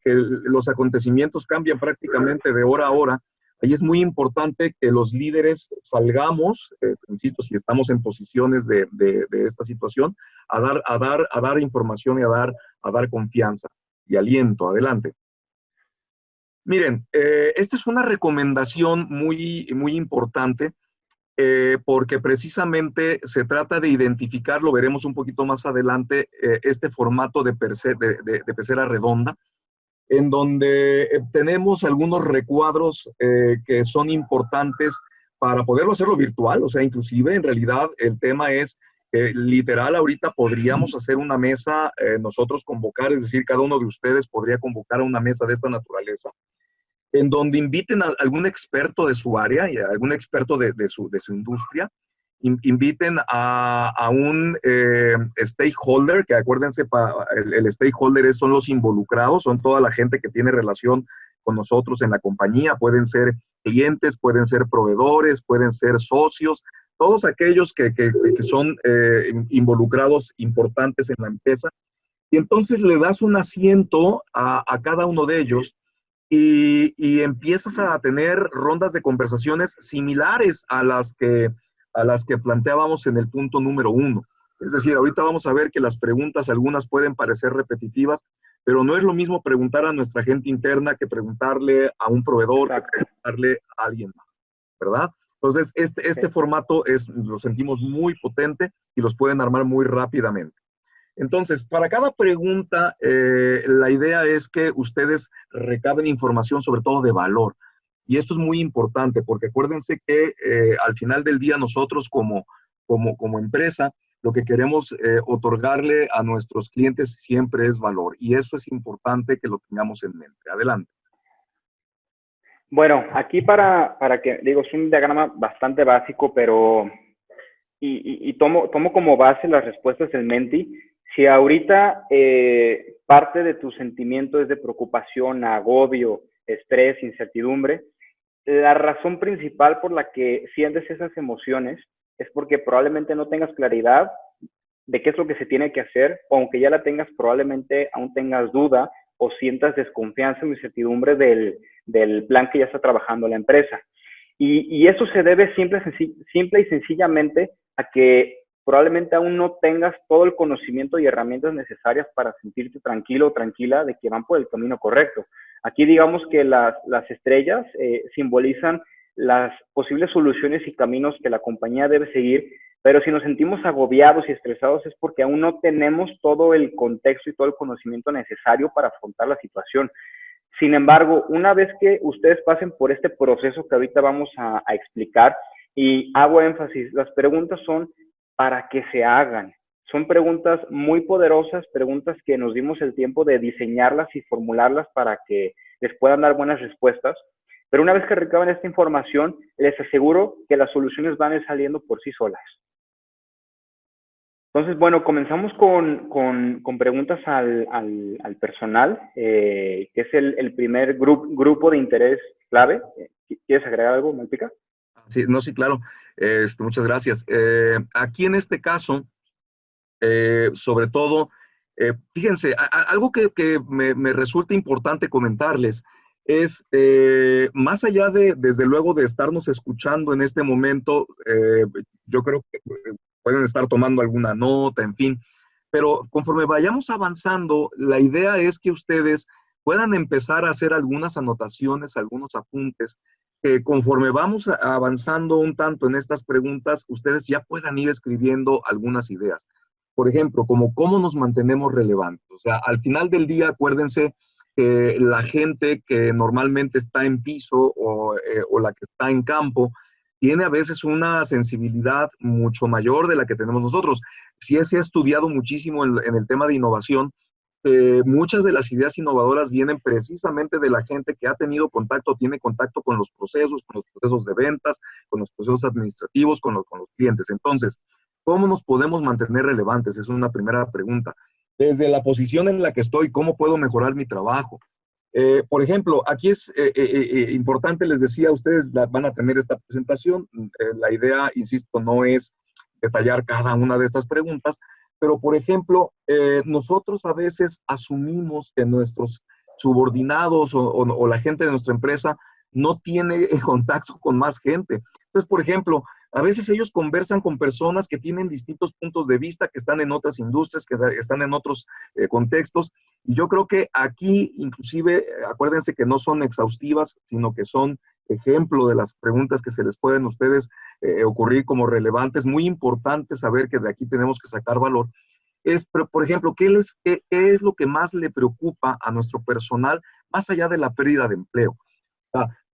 los acontecimientos cambian prácticamente de hora a hora. Ahí es muy importante que los líderes salgamos, insisto, si estamos en posiciones de esta situación, a dar información y a dar confianza y aliento. Adelante. Miren, esta es una recomendación muy, muy importante porque precisamente se trata de identificar, lo veremos un poquito más adelante, este formato de pecera redonda, en donde tenemos algunos recuadros que son importantes para poderlo hacerlo virtual, o sea, inclusive en realidad el tema es literal, ahorita podríamos hacer una mesa, nosotros convocar, es decir, cada uno de ustedes podría convocar a una mesa de esta naturaleza, en donde inviten a algún experto de su área y a algún experto de su industria, inviten a un stakeholder, que acuérdense, el stakeholder son los involucrados, son toda la gente que tiene relación con nosotros en la compañía, pueden ser clientes, pueden ser proveedores, pueden ser socios, todos aquellos que son involucrados importantes en la empresa, y entonces le das un asiento a cada uno de ellos y empiezas a tener rondas de conversaciones similares a las que planteábamos en el punto número 1. Es decir, ahorita vamos a ver que las preguntas, algunas pueden parecer repetitivas, pero no es lo mismo preguntar a nuestra gente interna que preguntarle a un proveedor, que preguntarle a alguien más, ¿verdad? Entonces, este formato lo sentimos muy potente y los pueden armar muy rápidamente. Entonces, para cada pregunta, la idea es que ustedes recaben información, sobre todo de valor. Y esto es muy importante, porque acuérdense que al final del día nosotros como empresa, lo que queremos otorgarle a nuestros clientes siempre es valor. Y eso es importante que lo tengamos en mente. Adelante. Bueno, aquí para que, digo, es un diagrama bastante básico, pero y tomo como base las respuestas del Menti. Si ahorita parte de tu sentimiento es de preocupación, agobio, estrés, incertidumbre, la razón principal por la que sientes esas emociones es porque probablemente no tengas claridad de qué es lo que se tiene que hacer, o aunque ya la tengas, probablemente aún tengas duda o sientas desconfianza o incertidumbre del plan que ya está trabajando la empresa. Y eso se debe simple y sencillamente a que probablemente aún no tengas todo el conocimiento y herramientas necesarias para sentirte tranquilo o tranquila de que van por el camino correcto. Aquí digamos que las estrellas simbolizan las posibles soluciones y caminos que la compañía debe seguir, pero si nos sentimos agobiados y estresados es porque aún no tenemos todo el contexto y todo el conocimiento necesario para afrontar la situación. Sin embargo, una vez que ustedes pasen por este proceso que ahorita vamos a explicar, y hago énfasis, las preguntas son para que se hagan, Son preguntas muy poderosas, preguntas que nos dimos el tiempo de diseñarlas y formularlas para que les puedan dar buenas respuestas. Pero una vez que recaban esta información, les aseguro que las soluciones van a ir saliendo por sí solas. Entonces, bueno, comenzamos con preguntas al personal, que es el primer grupo de interés clave. ¿Quieres agregar algo, Malpica? Sí, no, sí, claro. Muchas gracias. Aquí en este caso, sobre todo, fíjense, algo que me resulta importante comentarles es, más allá de, desde luego, de estarnos escuchando en este momento, yo creo que pueden estar tomando alguna nota, en fin, pero conforme vayamos avanzando, la idea es que ustedes puedan empezar a hacer algunas anotaciones, algunos apuntes, que conforme vamos avanzando un tanto en estas preguntas, ustedes ya puedan ir escribiendo algunas ideas. Por ejemplo, como cómo nos mantenemos relevantes. O sea, al final del día, acuérdense que la gente que normalmente está en piso o la que está en campo, tiene a veces una sensibilidad mucho mayor de la que tenemos nosotros. Sí se ha estudiado muchísimo en el tema de innovación. Muchas de las ideas innovadoras vienen precisamente de la gente que ha tenido contacto, tiene contacto con los procesos de ventas, con los procesos administrativos, con los clientes. Entonces, ¿cómo nos podemos mantener relevantes? Es una primera pregunta. Desde la posición en la que estoy, ¿cómo puedo mejorar mi trabajo? Por ejemplo, aquí es importante, les decía, ustedes van a tener esta presentación. La idea, insisto, no es detallar cada una de estas preguntas, pero, por ejemplo, nosotros a veces asumimos que nuestros subordinados o la gente de nuestra empresa no tiene contacto con más gente. Entonces, por ejemplo, a veces ellos conversan con personas que tienen distintos puntos de vista, que están en otras industrias, que están en otros contextos. Y yo creo que aquí, inclusive, acuérdense que no son exhaustivas, sino que son ejemplo de las preguntas que se les pueden a ustedes ocurrir como relevantes. Muy importante saber que de aquí tenemos que sacar valor. Por ejemplo, ¿qué es lo que más le preocupa a nuestro personal, más allá de la pérdida de empleo?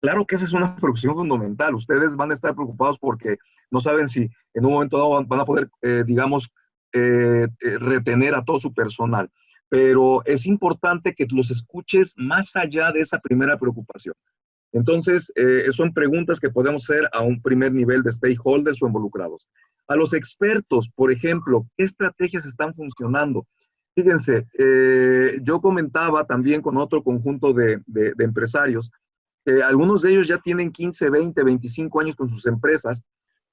Claro que esa es una preocupación fundamental. Ustedes van a estar preocupados porque no saben si en un momento dado van a poder, digamos, retener a todo su personal. Pero es importante que los escuches más allá de esa primera preocupación. Entonces, son preguntas que podemos hacer a un primer nivel de stakeholders o involucrados. A los expertos, por ejemplo, ¿qué estrategias están funcionando? Fíjense, yo comentaba también con otro conjunto de empresarios, algunos de ellos ya tienen 15, 20, 25 años con sus empresas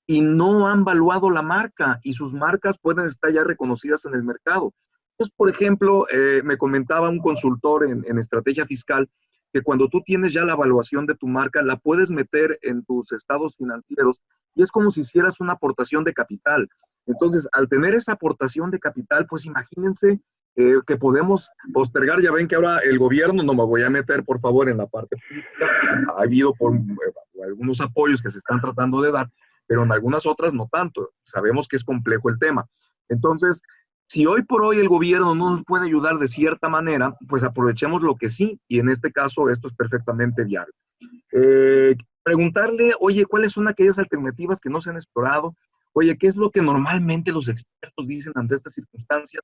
y no han valuado la marca y sus marcas pueden estar ya reconocidas en el mercado. Entonces, por ejemplo, me comentaba un consultor en estrategia fiscal que cuando tú tienes ya la evaluación de tu marca, la puedes meter en tus estados financieros y es como si hicieras una aportación de capital. Entonces, al tener esa aportación de capital, pues imagínense que podemos postergar. Ya ven que ahora el gobierno, no me voy a meter por favor en la parte política, ha habido algunos apoyos que se están tratando de dar, pero en algunas otras no tanto. Sabemos que es complejo el tema. Entonces, si hoy por hoy el gobierno no nos puede ayudar de cierta manera, pues aprovechemos lo que sí, y en este caso esto es perfectamente viable. Preguntarle, oye, ¿cuáles son aquellas alternativas que no se han explorado? Oye, ¿qué es lo que normalmente los expertos dicen ante estas circunstancias?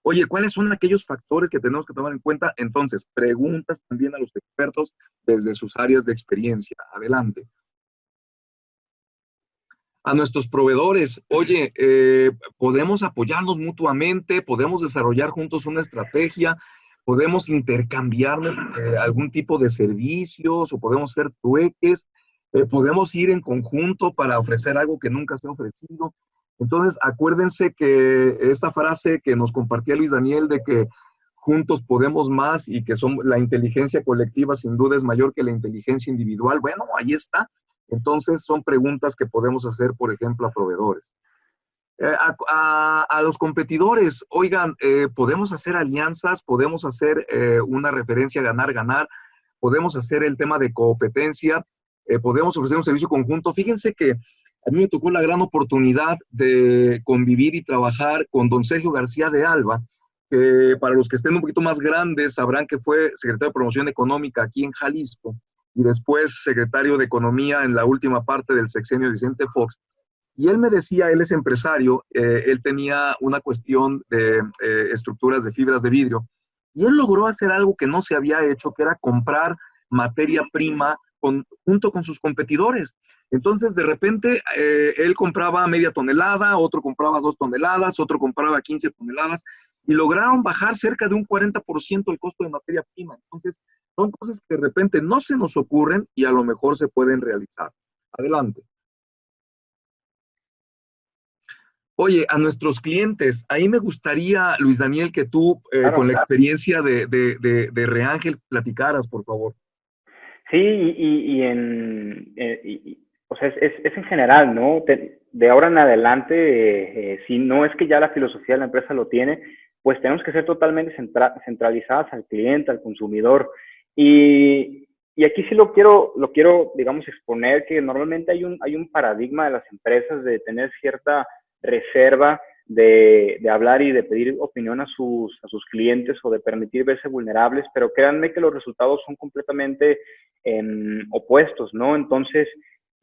Oye, ¿cuáles son aquellos factores que tenemos que tomar en cuenta? Entonces, preguntas también a los expertos desde sus áreas de experiencia. Adelante. A nuestros proveedores, oye, podemos apoyarnos mutuamente, podemos desarrollar juntos una estrategia, podemos intercambiarnos algún tipo de servicios o podemos hacer trueques, podemos ir en conjunto para ofrecer algo que nunca se ha ofrecido. Entonces, acuérdense que esta frase que nos compartía Luis Daniel de que juntos podemos más y que la inteligencia colectiva sin duda es mayor que la inteligencia individual, bueno, ahí está. Entonces, son preguntas que podemos hacer, por ejemplo, a proveedores. A los competidores, oigan, podemos hacer alianzas, podemos hacer una referencia ganar-ganar, podemos hacer el tema de competencia, podemos ofrecer un servicio conjunto. Fíjense que a mí me tocó la gran oportunidad de convivir y trabajar con don Sergio García de Alba, que para los que estén un poquito más grandes sabrán que fue secretario de Promoción Económica aquí en Jalisco y después secretario de Economía en la última parte del sexenio de Vicente Fox. Y él me decía, él es empresario, él tenía una cuestión de estructuras de fibras de vidrio, y él logró hacer algo que no se había hecho, que era comprar materia prima junto con sus competidores. Entonces, de repente, él compraba media tonelada, otro compraba 2 toneladas, otro compraba 15 toneladas, y lograron bajar cerca de un 40% el costo de materia prima. Entonces, son cosas que de repente no se nos ocurren y a lo mejor se pueden realizar. Adelante. Oye, a nuestros clientes, ahí me gustaría, Luis Daniel, que tú, Claro. con la experiencia de Reángel, platicaras, por favor. Sí, o sea, es en general, ¿no? De ahora en adelante, si no es que ya la filosofía de la empresa lo tiene, pues tenemos que ser totalmente centralizadas al cliente, al consumidor. Y aquí sí lo quiero, digamos, exponer que normalmente hay un paradigma de las empresas de tener cierta reserva de hablar y de pedir opinión a sus clientes o de permitir verse vulnerables, pero créanme que los resultados son completamente opuestos, ¿no? Entonces,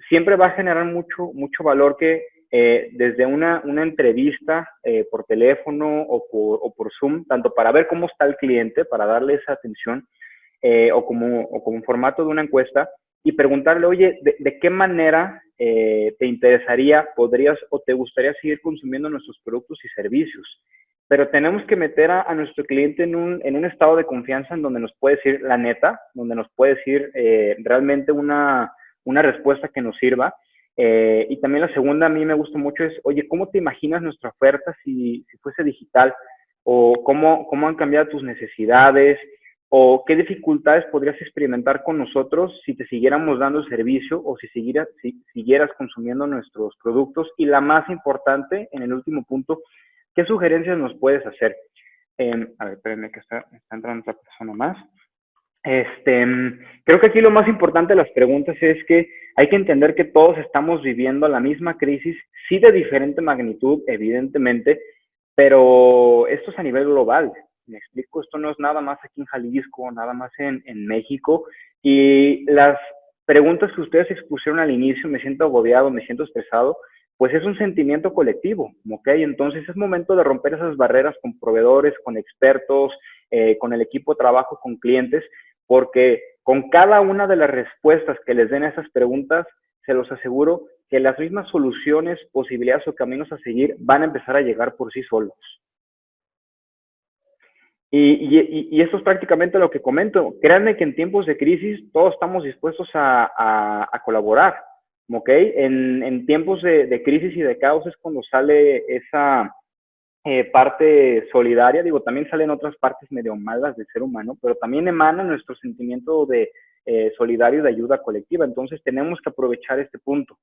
siempre va a generar mucho valor que desde una entrevista por teléfono o por Zoom, tanto para ver cómo está el cliente, para darle esa atención, o como un formato de una encuesta, y preguntarle, oye, ¿de qué manera te interesaría, podrías o te gustaría seguir consumiendo nuestros productos y servicios? Pero tenemos que meter a nuestro cliente en un estado de confianza en donde nos puede decir la neta, donde nos puede decir realmente una respuesta que nos sirva. Y también la segunda a mí me gusta mucho es, oye, ¿cómo te imaginas nuestra oferta si fuese digital? ¿O cómo han cambiado tus necesidades? ¿O qué dificultades podrías experimentar con nosotros si te siguiéramos dando el servicio o si siguieras consumiendo nuestros productos? Y la más importante, en el último punto, ¿qué sugerencias nos puedes hacer? A ver, espérenme que está entrando otra persona más. Creo que aquí lo más importante de las preguntas es que hay que entender que todos estamos viviendo la misma crisis, sí de diferente magnitud, evidentemente, pero esto es a nivel global. Me explico, esto no es nada más aquí en Jalisco, nada más en México. Y las preguntas que ustedes expusieron al inicio, me siento agobiado, me siento estresado, pues es un sentimiento colectivo, ¿ok? Entonces es momento de romper esas barreras con proveedores, con expertos, con el equipo de trabajo, con clientes, porque con cada una de las respuestas que les den a esas preguntas, se los aseguro que las mismas soluciones, posibilidades o caminos a seguir van a empezar a llegar por sí solos. Y esto es prácticamente lo que comento. Créanme que en tiempos de crisis todos estamos dispuestos a colaborar, ¿ok? En tiempos de crisis y de caos es cuando sale esa parte solidaria. Digo, también salen otras partes medio malas del ser humano, pero también emana nuestro sentimiento de solidario, de ayuda colectiva. Entonces tenemos que aprovechar este punto.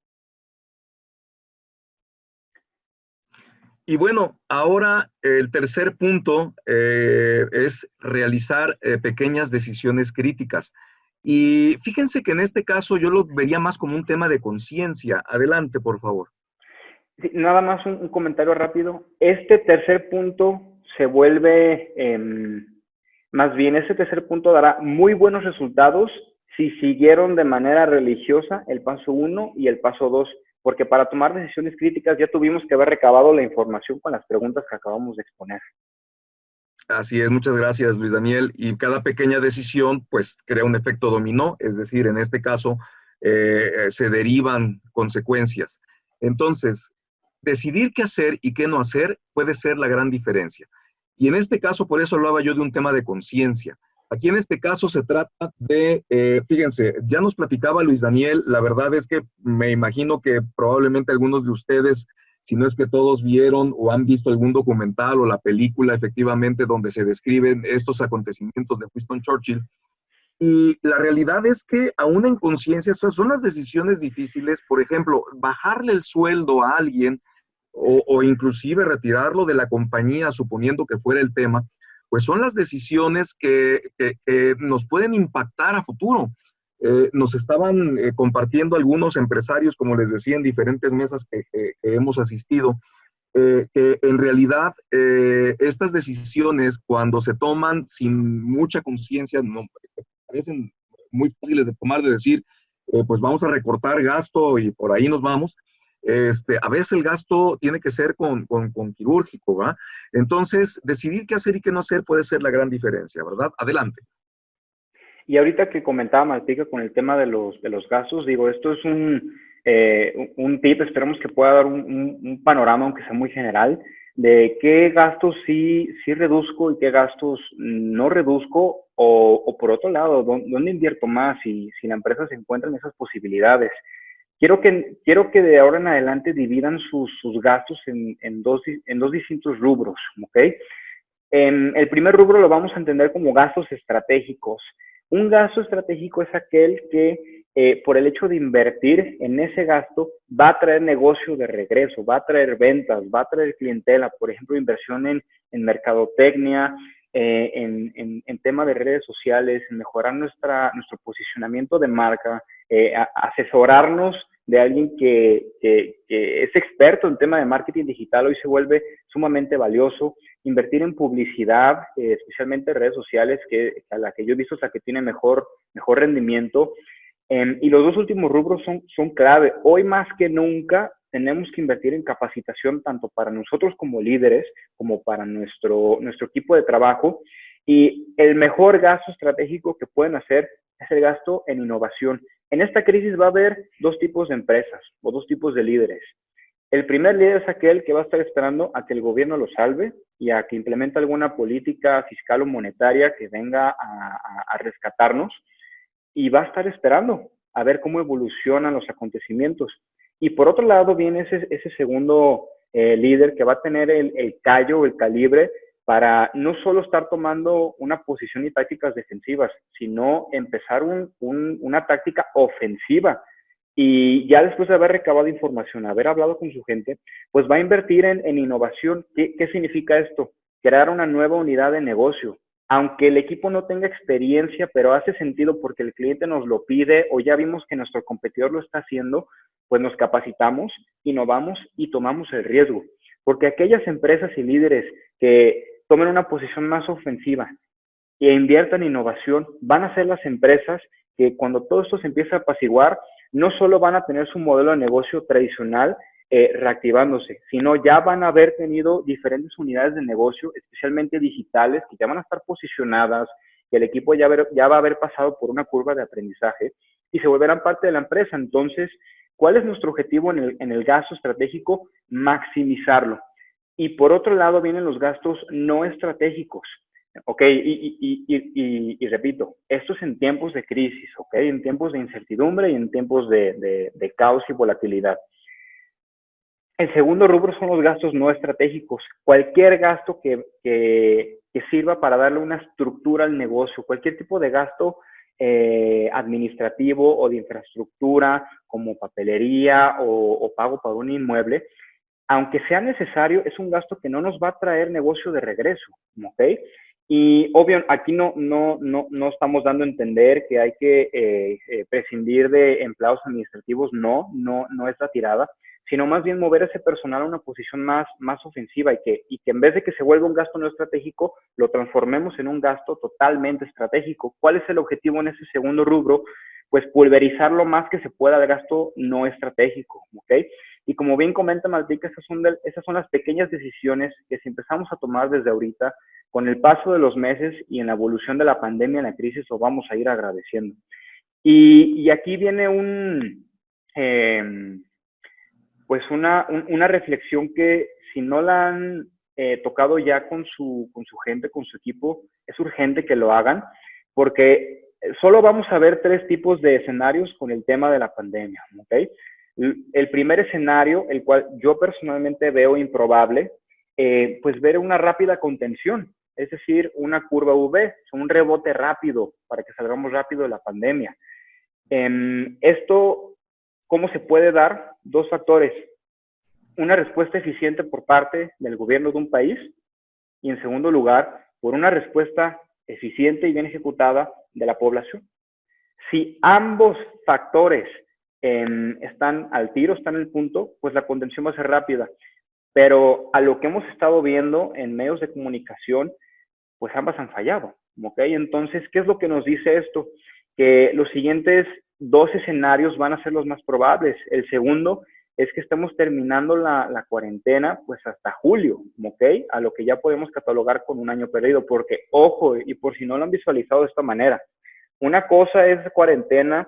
Y bueno, ahora el tercer punto es realizar pequeñas decisiones críticas. Y fíjense que en este caso yo lo vería más como un tema de conciencia. Adelante, por favor. Sí, nada más un comentario rápido. Este tercer punto se vuelve, más bien, este tercer punto dará muy buenos resultados si siguieron de manera religiosa el paso 1 y el paso 2. Porque para tomar decisiones críticas ya tuvimos que haber recabado la información con las preguntas que acabamos de exponer. Así es, muchas gracias, Luis Daniel. Y cada pequeña decisión, pues, crea un efecto dominó, es decir, en este caso, se derivan consecuencias. Entonces, decidir qué hacer y qué no hacer puede ser la gran diferencia. Y en este caso, por eso hablaba yo de un tema de conciencia. Aquí en este caso se trata de, fíjense, ya nos platicaba Luis Daniel, la verdad es que me imagino que probablemente algunos de ustedes, si no es que todos vieron o han visto algún documental o la película efectivamente donde se describen estos acontecimientos de Winston Churchill. Y la realidad es que aún en conciencia son las decisiones difíciles, por ejemplo, bajarle el sueldo a alguien o inclusive retirarlo de la compañía, suponiendo que fuera el tema, pues son las decisiones que nos pueden impactar a futuro. Nos estaban compartiendo algunos empresarios, como les decía, en diferentes mesas que hemos asistido, que en realidad estas decisiones, cuando se toman sin mucha conciencia, no, parecen muy fáciles de tomar, de decir, pues vamos a recortar gasto y por ahí nos vamos, A veces el gasto tiene que ser con quirúrgico, ¿va? Entonces, decidir qué hacer y qué no hacer puede ser la gran diferencia, ¿verdad? Adelante. Y ahorita que comentaba Maltica con el tema de los gastos, digo, esto es un tip, esperemos que pueda dar un panorama, aunque sea muy general, de qué gastos sí reduzco y qué gastos no reduzco, o por otro lado, ¿dónde invierto más si la empresa se encuentra en esas posibilidades? Quiero que de ahora en adelante dividan sus gastos en dos distintos rubros, ¿ok? El primer rubro lo vamos a entender como gastos estratégicos. Un gasto estratégico es aquel que por el hecho de invertir en ese gasto va a traer negocio de regreso, va a traer ventas, va a traer clientela, por ejemplo, inversión en mercadotecnia, en tema de redes sociales, en mejorar nuestro posicionamiento de marca, asesorarnos de alguien que es experto en tema de marketing digital, hoy se vuelve sumamente valioso. Invertir en publicidad, especialmente redes sociales, que a la que yo he visto es la que tiene mejor rendimiento. Y los dos últimos rubros son clave. Hoy más que nunca tenemos que invertir en capacitación tanto para nosotros como líderes, como para nuestro equipo de trabajo. Y el mejor gasto estratégico que pueden hacer es el gasto en innovación. En esta crisis va a haber dos tipos de empresas o dos tipos de líderes. El primer líder es aquel que va a estar esperando a que el gobierno lo salve y a que implemente alguna política fiscal o monetaria que venga a rescatarnos, y va a estar esperando a ver cómo evolucionan los acontecimientos. Y por otro lado viene ese segundo líder que va a tener el callo, el calibre, para no solo estar tomando una posición y tácticas defensivas, sino empezar una táctica ofensiva. Y ya después de haber recabado información, haber hablado con su gente, pues va a invertir en innovación. ¿Qué significa esto? Crear una nueva unidad de negocio. Aunque el equipo no tenga experiencia, pero hace sentido porque el cliente nos lo pide o ya vimos que nuestro competidor lo está haciendo, pues nos capacitamos, innovamos y tomamos el riesgo. Porque aquellas empresas y líderes que tomen una posición más ofensiva e inviertan en innovación, van a ser las empresas que cuando todo esto se empiece a apaciguar, no solo van a tener su modelo de negocio tradicional reactivándose, sino ya van a haber tenido diferentes unidades de negocio, especialmente digitales, que ya van a estar posicionadas, que el equipo ya va a haber pasado por una curva de aprendizaje y se volverán parte de la empresa. Entonces, ¿cuál es nuestro objetivo en el gasto estratégico? Maximizarlo. Y por otro lado vienen los gastos no estratégicos. Ok, y repito, esto es en tiempos de crisis, ok, en tiempos de incertidumbre y en tiempos de caos y volatilidad. El segundo rubro son los gastos no estratégicos. Cualquier gasto que sirva para darle una estructura al negocio, cualquier tipo de gasto administrativo o de infraestructura, como papelería o pago para un inmueble, aunque sea necesario, es un gasto que no nos va a traer negocio de regreso, ¿ok? Y obvio, aquí no estamos dando a entender que hay que prescindir de empleados administrativos, no es la tirada, sino más bien mover ese personal a una posición más ofensiva y que en vez de que se vuelva un gasto no estratégico, lo transformemos en un gasto totalmente estratégico. ¿Cuál es el objetivo en ese segundo rubro? Pues pulverizar lo más que se pueda el gasto no estratégico, ¿ok? Y como bien comenta Maltica, esas son las pequeñas decisiones que si empezamos a tomar desde ahorita, con el paso de los meses y en la evolución de la pandemia, en la crisis, lo vamos a ir agradeciendo. Y aquí viene pues una reflexión que si no la han tocado ya con su gente, con su equipo, es urgente que lo hagan, porque solo vamos a ver 3 tipos de escenarios con el tema de la pandemia, ¿ok? El primer escenario, el cual yo personalmente veo improbable, pues ver una rápida contención, es decir, una curva V, un rebote rápido para que salgamos rápido de la pandemia. Esto, ¿cómo se puede dar? 2 factores. Una respuesta eficiente por parte del gobierno de un país y, en segundo lugar, por una respuesta eficiente y bien ejecutada de la población. Si ambos factores están al tiro, están en el punto, pues la contención va a ser rápida. Pero a lo que hemos estado viendo en medios de comunicación, pues ambas han fallado, ¿ok? Entonces, ¿qué es lo que nos dice esto? Que los siguientes 2 escenarios van a ser los más probables. El segundo es que estemos terminando la cuarentena pues hasta julio, ¿ok? A lo que ya podemos catalogar con un año perdido, porque ojo, y por si no lo han visualizado de esta manera, una cosa es cuarentena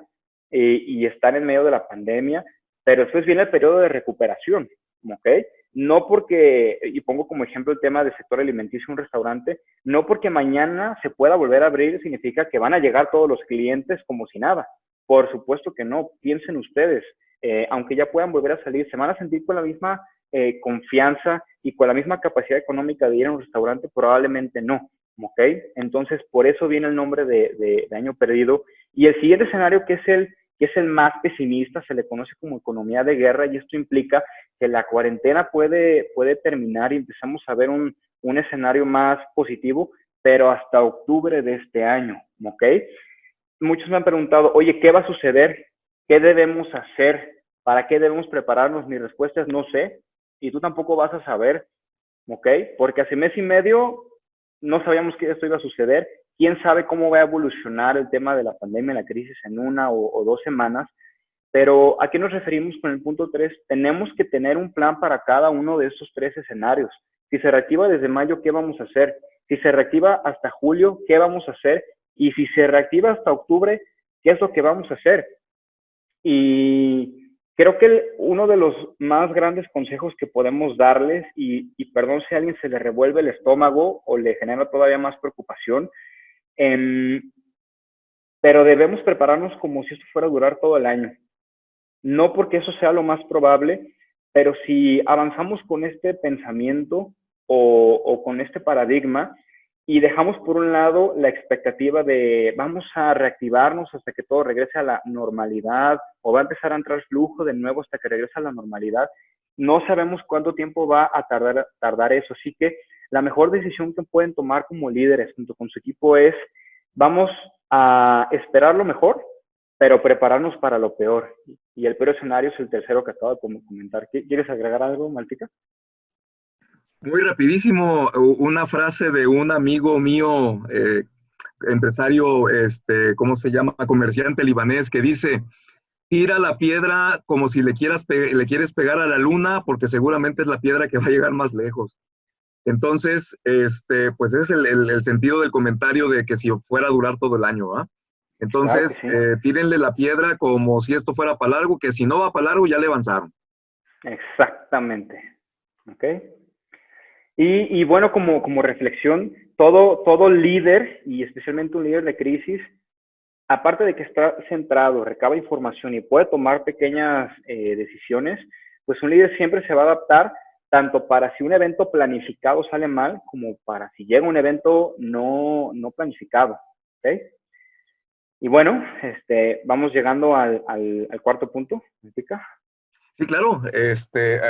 y estar en medio de la pandemia, pero después viene el periodo de recuperación, ¿ok? No porque, y pongo como ejemplo el tema del sector alimenticio, un restaurante, no porque mañana se pueda volver a abrir significa que van a llegar todos los clientes como si nada. Por supuesto que no, piensen ustedes, aunque ya puedan volver a salir, se van a sentir con la misma confianza y con la misma capacidad económica de ir a un restaurante, probablemente no, ¿ok? Entonces, por eso viene el nombre de año perdido. Y el siguiente escenario, que es el más pesimista, se le conoce como economía de guerra, y esto implica que la cuarentena puede terminar y empezamos a ver un escenario más positivo, pero hasta octubre de este año, ¿ok? Muchos me han preguntado, oye, ¿qué va a suceder? ¿Qué debemos hacer? ¿Para qué debemos prepararnos? Mi respuesta es no sé, y tú tampoco vas a saber, ¿ok? Porque hace mes y medio no sabíamos que esto iba a suceder. ¿Quién sabe cómo va a evolucionar el tema de la pandemia, la crisis en una o 2 semanas? Pero ¿a qué nos referimos con el punto 3? Tenemos que tener un plan para cada uno de estos 3 escenarios. Si se reactiva desde mayo, ¿qué vamos a hacer? Si se reactiva hasta julio, ¿qué vamos a hacer? Y si se reactiva hasta octubre, ¿qué es lo que vamos a hacer? Y creo que uno de los más grandes consejos que podemos darles, y perdón si a alguien se le revuelve el estómago o le genera todavía más preocupación, pero debemos prepararnos como si esto fuera a durar todo el año. No porque eso sea lo más probable, pero si avanzamos con este pensamiento o con este paradigma y dejamos por un lado la expectativa de vamos a reactivarnos hasta que todo regrese a la normalidad o va a empezar a entrar flujo de nuevo hasta que regrese a la normalidad, no sabemos cuánto tiempo va a tardar eso. Así que la mejor decisión que pueden tomar como líderes junto con su equipo es vamos a esperar lo mejor, pero prepararnos para lo peor. Y el peor escenario es el tercero que acabo de comentar. ¿Quieres agregar algo, Maltica? Muy rapidísimo, una frase de un amigo mío, empresario, ¿cómo se llama? Comerciante libanés, que dice, tira la piedra como si le quieres pegar a la luna, porque seguramente es la piedra que va a llegar más lejos. Entonces, pues ese es el sentido del comentario de que si fuera a durar todo el año, ¿ah? Entonces, Claro que sí. tírenle la piedra como si esto fuera para largo, que si no va para largo ya le avanzaron. Exactamente. ¿Ok? Y bueno, como reflexión, todo líder, y especialmente un líder de crisis, aparte de que está centrado, recaba información y puede tomar pequeñas decisiones, pues un líder siempre se va a adaptar tanto para si un evento planificado sale mal, como para si llega un evento no planificado. ¿Ok? Y bueno, vamos llegando al cuarto punto. ¿Me pica? Sí, claro.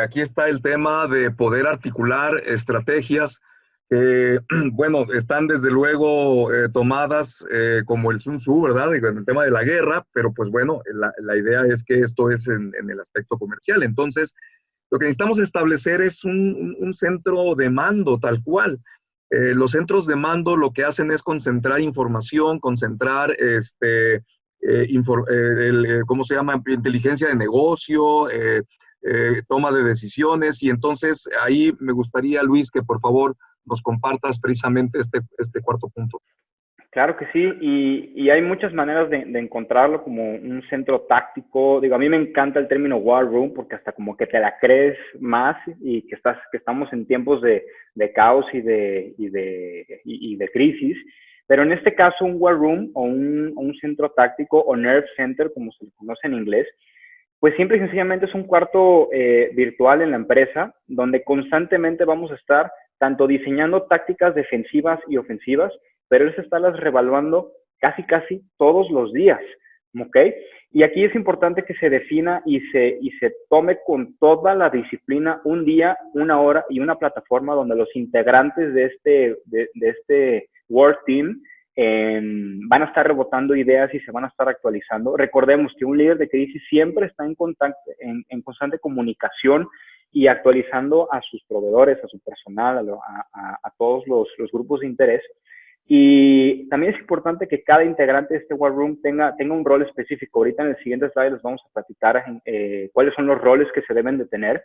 Aquí está el tema de poder articular estrategias que, bueno, están desde luego tomadas como el Sun Tzu, ¿verdad? En el tema de la guerra, pero pues bueno, la idea es que esto es en el aspecto comercial. Entonces, lo que necesitamos establecer es un centro de mando tal cual. Los centros de mando lo que hacen es concentrar información, concentrar ¿cómo se llama? Inteligencia de negocio, toma de decisiones, y entonces ahí me gustaría, Luis, que por favor nos compartas precisamente este cuarto punto. Claro que sí, y hay muchas maneras de encontrarlo como un centro táctico. Digo, a mí me encanta el término War Room porque hasta como que te la crees más y que estamos en tiempos de caos y de crisis. Pero en este caso, un War Room o un centro táctico o Nerve Center, como se le conoce en inglés, pues simple y sencillamente es un cuarto virtual en la empresa donde constantemente vamos a estar tanto diseñando tácticas defensivas y ofensivas, pero es estarlas revaluando casi todos los días, ¿ok? Y aquí es importante que se defina y se tome con toda la disciplina un día, una hora y una plataforma donde los integrantes de este World Team van a estar rebotando ideas y se van a estar actualizando. Recordemos que un líder de crisis siempre está en constante comunicación y actualizando a sus proveedores, a su personal, a todos los grupos de interés. Y también es importante que cada integrante de este War Room tenga un rol específico. Ahorita en el siguiente slide les vamos a platicar cuáles son los roles que se deben de tener.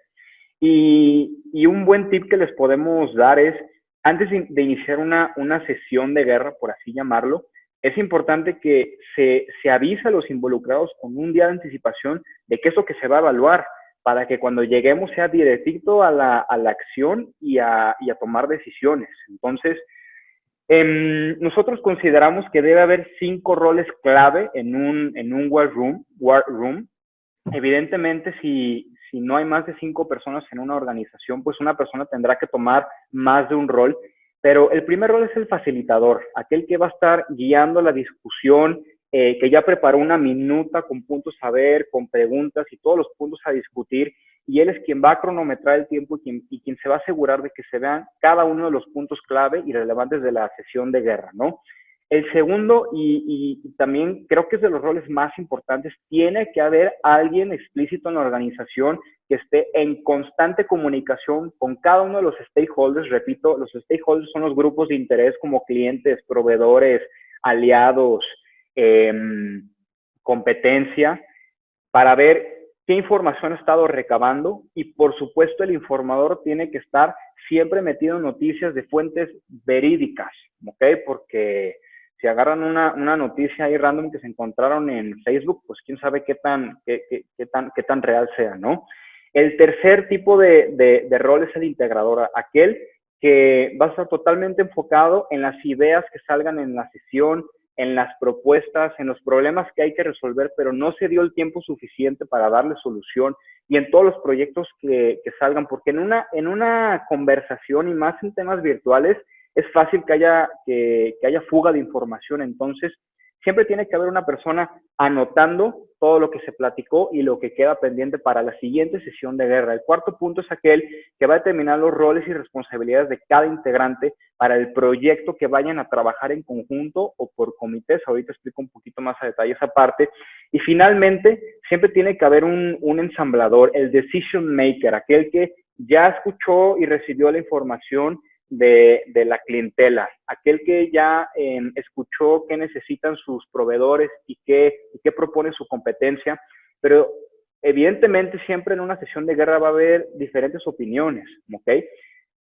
Y un buen tip que les podemos dar es, antes de iniciar una sesión de guerra, por así llamarlo, es importante que se avise a los involucrados con un día de anticipación de qué es lo que se va a evaluar, para que cuando lleguemos sea directito a la acción y a tomar decisiones. Entonces, nosotros consideramos que debe haber 5 roles clave en un War Room. Evidentemente, si no hay más de 5 personas en una organización, pues una persona tendrá que tomar más de un rol. Pero el primer rol es el facilitador, aquel que va a estar guiando la discusión, que ya preparó una minuta con puntos a ver, con preguntas y todos los puntos a discutir, y él es quien va a cronometrar el tiempo y quien se va a asegurar de que se vean cada uno de los puntos clave y relevantes de la sesión de guerra, ¿no? El segundo, y también creo que es de los roles más importantes, tiene que haber alguien explícito en la organización que esté en constante comunicación con cada uno de los stakeholders. Repito, los stakeholders son los grupos de interés como clientes, proveedores, aliados, competencia, para ver qué información ha estado recabando, y por supuesto el informador tiene que estar siempre metido en noticias de fuentes verídicas, ¿ok? Porque si agarran una noticia ahí random que se encontraron en Facebook, pues quién sabe qué tan real sea, ¿no? El tercer tipo de rol es el integrador, aquel que va a estar totalmente enfocado en las ideas que salgan en la sesión, en las propuestas, en los problemas que hay que resolver, pero no se dio el tiempo suficiente para darle solución, y en todos los proyectos que salgan, porque en una conversación, y más en temas virtuales, es fácil que haya fuga de información. Entonces, siempre tiene que haber una persona anotando todo lo que se platicó y lo que queda pendiente para la siguiente sesión de guerra. El cuarto punto es aquel que va a determinar los roles y responsabilidades de cada integrante para el proyecto que vayan a trabajar en conjunto o por comités. Ahorita explico un poquito más a detalle esa parte. Y finalmente, siempre tiene que haber un ensamblador, el decision maker, aquel que ya escuchó y recibió la información de la clientela, aquel que ya escuchó qué necesitan sus proveedores y qué propone su competencia. Pero evidentemente siempre en una sesión de guerra va a haber diferentes opiniones, ¿ok?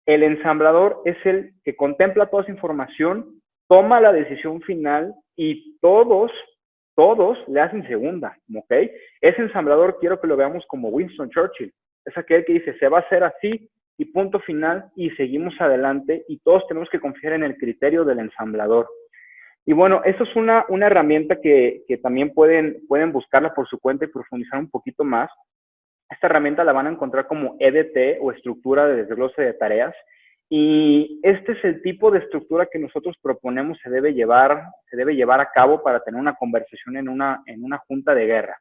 El ensamblador es el que contempla toda esa información, toma la decisión final y todos le hacen segunda, ¿ok? Ese ensamblador quiero que lo veamos como Winston Churchill. Es aquel que dice, se va a hacer así y punto final, y seguimos adelante, y todos tenemos que confiar en el criterio del ensamblador. Y bueno, eso es una herramienta que también pueden buscarla por su cuenta y profundizar un poquito más. Esta herramienta la van a encontrar como EDT, o estructura de desglose de tareas, y este es el tipo de estructura que nosotros proponemos se debe llevar a cabo para tener una conversación en una junta de guerra.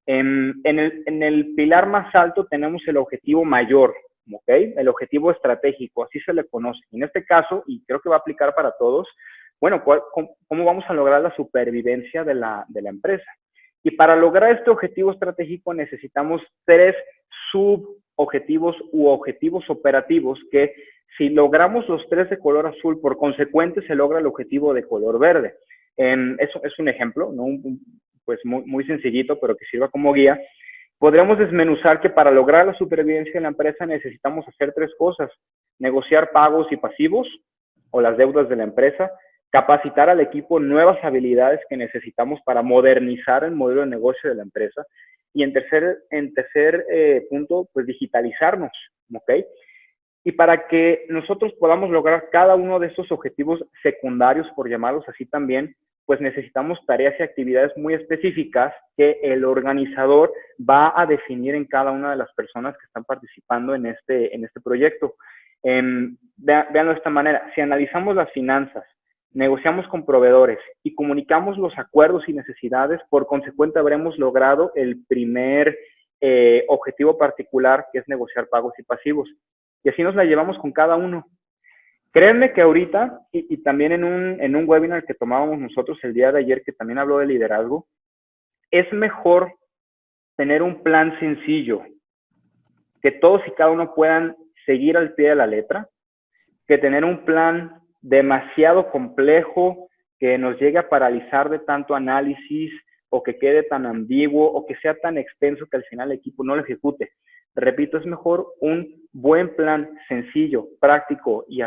En el pilar más alto tenemos el objetivo mayor, ¿ok? El objetivo estratégico, así se le conoce. En este caso, y creo que va a aplicar para todos, bueno, ¿cómo vamos a lograr la supervivencia de la empresa? Y para lograr este objetivo estratégico necesitamos 3 subobjetivos u objetivos operativos, que si logramos los 3 de color azul, por consecuente se logra el objetivo de color verde. Eso es un ejemplo, ¿no? Pues muy sencillito, pero que sirva como guía. Podremos desmenuzar que para lograr la supervivencia de la empresa necesitamos hacer 3 cosas: negociar pagos y pasivos o las deudas de la empresa, capacitar al equipo nuevas habilidades que necesitamos para modernizar el modelo de negocio de la empresa, y en tercer punto, pues digitalizarnos, ¿ok? Y para que nosotros podamos lograr cada uno de estos objetivos secundarios, por llamarlos así también, pues necesitamos tareas y actividades muy específicas que el organizador va a definir en cada una de las personas que están participando en este proyecto. Véanlo de esta manera: si analizamos las finanzas, negociamos con proveedores y comunicamos los acuerdos y necesidades, por consecuente habremos logrado el primer objetivo particular, que es negociar pagos y pasivos. Y así nos la llevamos con cada uno. Créanme que ahorita, y también en un webinar que tomábamos nosotros el día de ayer, que también habló de liderazgo, es mejor tener un plan sencillo, que todos y cada uno puedan seguir al pie de la letra, que tener un plan demasiado complejo, que nos llegue a paralizar de tanto análisis, o que quede tan ambiguo, o que sea tan extenso que al final el equipo no lo ejecute. Repito, es mejor un buen plan sencillo, práctico y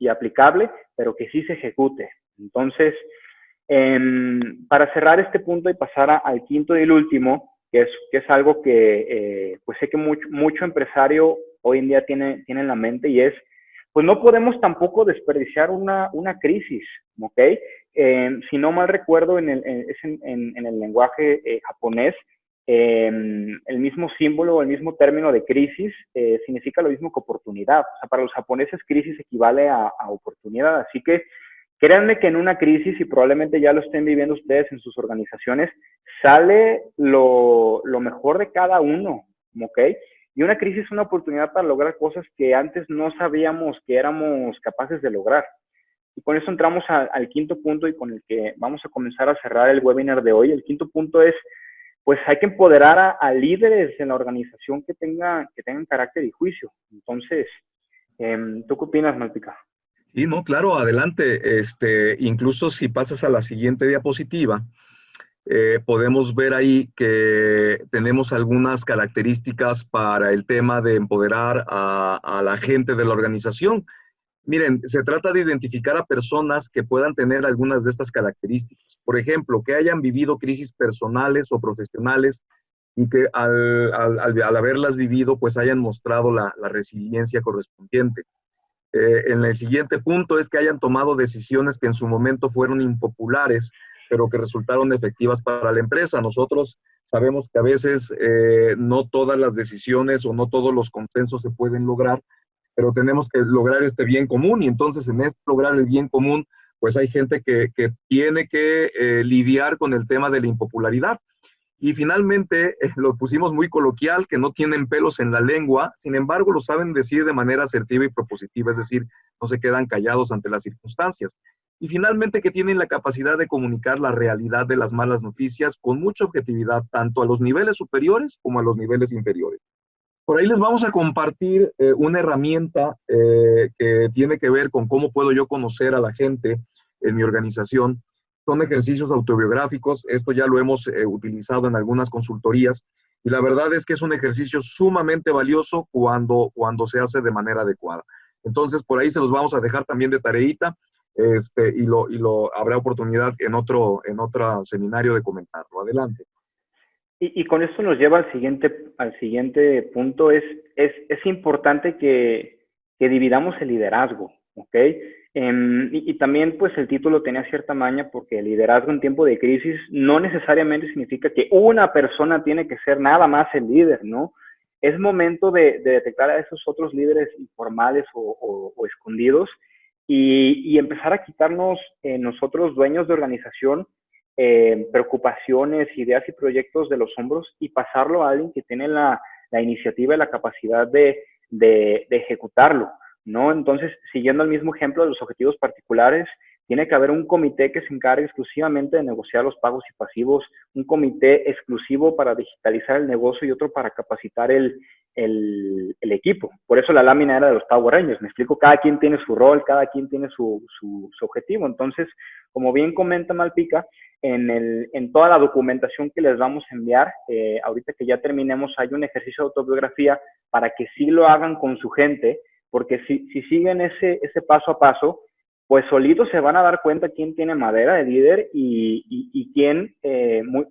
aplicable, pero que sí se ejecute. Entonces, para cerrar este punto y pasar al quinto y el último, que es algo que pues sé que mucho empresario hoy en día tiene en la mente, y es, pues no podemos tampoco desperdiciar una crisis, ¿ok? Si no mal recuerdo, en el lenguaje japonés, el mismo símbolo o el mismo término de crisis significa lo mismo que oportunidad. O sea, para los japoneses crisis equivale a oportunidad. Así que créanme que en una crisis, y probablemente ya lo estén viviendo ustedes en sus organizaciones, sale lo mejor de cada uno, ¿ok? Y una crisis es una oportunidad para lograr cosas que antes no sabíamos que éramos capaces de lograr. Y con eso entramos al quinto punto, y con el que vamos a comenzar a cerrar el webinar de hoy. El quinto punto es, pues hay que empoderar a líderes en la organización que tengan carácter y juicio. Entonces, ¿tú qué opinas, Malpica? Sí, no, claro, adelante. Incluso si pasas a la siguiente diapositiva, podemos ver ahí que tenemos algunas características para el tema de empoderar a la gente de la organización. Miren, se trata de identificar a personas que puedan tener algunas de estas características. Por ejemplo, que hayan vivido crisis personales o profesionales y que al haberlas vivido, pues hayan mostrado la resiliencia correspondiente. En el siguiente punto es que hayan tomado decisiones que en su momento fueron impopulares, pero que resultaron efectivas para la empresa. Nosotros sabemos que a veces no todas las decisiones o no todos los consensos se pueden lograr, pero tenemos que lograr este bien común, y entonces en este lograr el bien común, pues hay gente que tiene que lidiar con el tema de la impopularidad. Y finalmente, lo pusimos muy coloquial, que no tienen pelos en la lengua, sin embargo lo saben decir de manera asertiva y propositiva, es decir, no se quedan callados ante las circunstancias. Y finalmente, que tienen la capacidad de comunicar la realidad de las malas noticias con mucha objetividad, tanto a los niveles superiores como a los niveles inferiores. Por ahí les vamos a compartir una herramienta que tiene que ver con cómo puedo yo conocer a la gente en mi organización. Son ejercicios autobiográficos, esto ya lo hemos utilizado en algunas consultorías, y la verdad es que es un ejercicio sumamente valioso cuando se hace de manera adecuada. Entonces, por ahí se los vamos a dejar también de tareita, y habrá oportunidad en otro seminario de comentarlo. Adelante. Y con esto nos lleva al siguiente punto. Es importante que dividamos el liderazgo, ¿ok? Y también, pues, el título tenía cierta maña, porque el liderazgo en tiempo de crisis no necesariamente significa que una persona tiene que ser nada más el líder, ¿no? Es momento de detectar a esos otros líderes informales o escondidos, y empezar a quitarnos nosotros, dueños de organización, preocupaciones, ideas y proyectos de los hombros, y pasarlo a alguien que tiene la iniciativa y la capacidad de ejecutarlo, ¿no? Entonces, siguiendo el mismo ejemplo de los objetivos particulares, tiene que haber un comité que se encargue exclusivamente de negociar los pagos y pasivos, un comité exclusivo para digitalizar el negocio y otro para capacitar el equipo. Por eso la lámina era de los Power Rangers. Me explico, cada quien tiene su rol, cada quien tiene su objetivo. Entonces, como bien comenta Malpica, en toda la documentación que les vamos a enviar, ahorita que ya terminemos, hay un ejercicio de autobiografía para que sí lo hagan con su gente, porque si siguen ese paso a paso, pues solitos se van a dar cuenta quién tiene madera de líder y quién,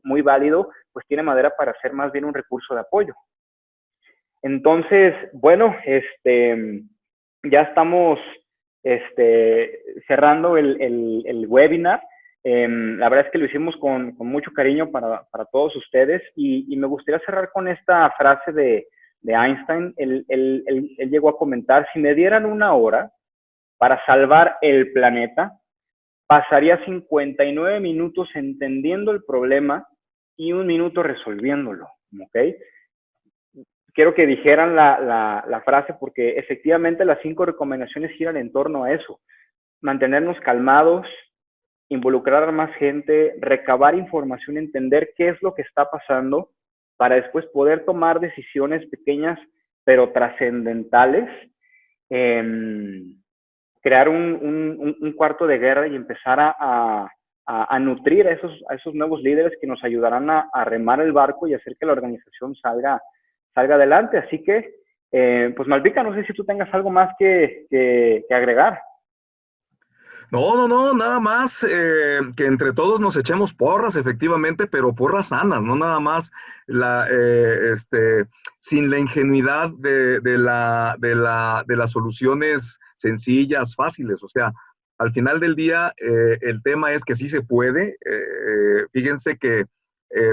muy válido, pues tiene madera para ser más bien un recurso de apoyo. Entonces, bueno, ya estamos cerrando el webinar. La verdad es que lo hicimos con mucho cariño para todos ustedes, y me gustaría cerrar con esta frase de Einstein. Él llegó a comentar: si me dieran una hora para salvar el planeta, pasaría 59 minutos entendiendo el problema y 1 minuto resolviéndolo, ¿ok? Quiero que dijeran la frase, porque efectivamente las 5 recomendaciones giran en torno a eso: mantenernos calmados, involucrar a más gente, recabar información, entender qué es lo que está pasando, para después poder tomar decisiones pequeñas pero trascendentales. Ok, crear un cuarto de guerra y empezar a nutrir a esos nuevos líderes que nos ayudarán a remar el barco y hacer que la organización salga adelante. Así que, pues Malpica, no sé si tú tengas algo más que agregar. No, nada más que entre todos nos echemos porras, efectivamente, pero porras sanas, no nada más sin la ingenuidad de las soluciones sencillas, fáciles. O sea, al final del día, el tema es que sí se puede. Fíjense que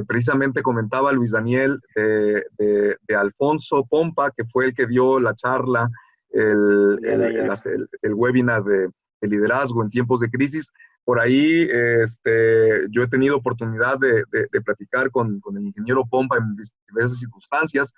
precisamente comentaba Luis Daniel de Alfonso Pompa, que fue el que dio la charla, el webinar de liderazgo en tiempos de crisis. Por ahí yo he tenido oportunidad de platicar con el ingeniero Pompa en diversas circunstancias.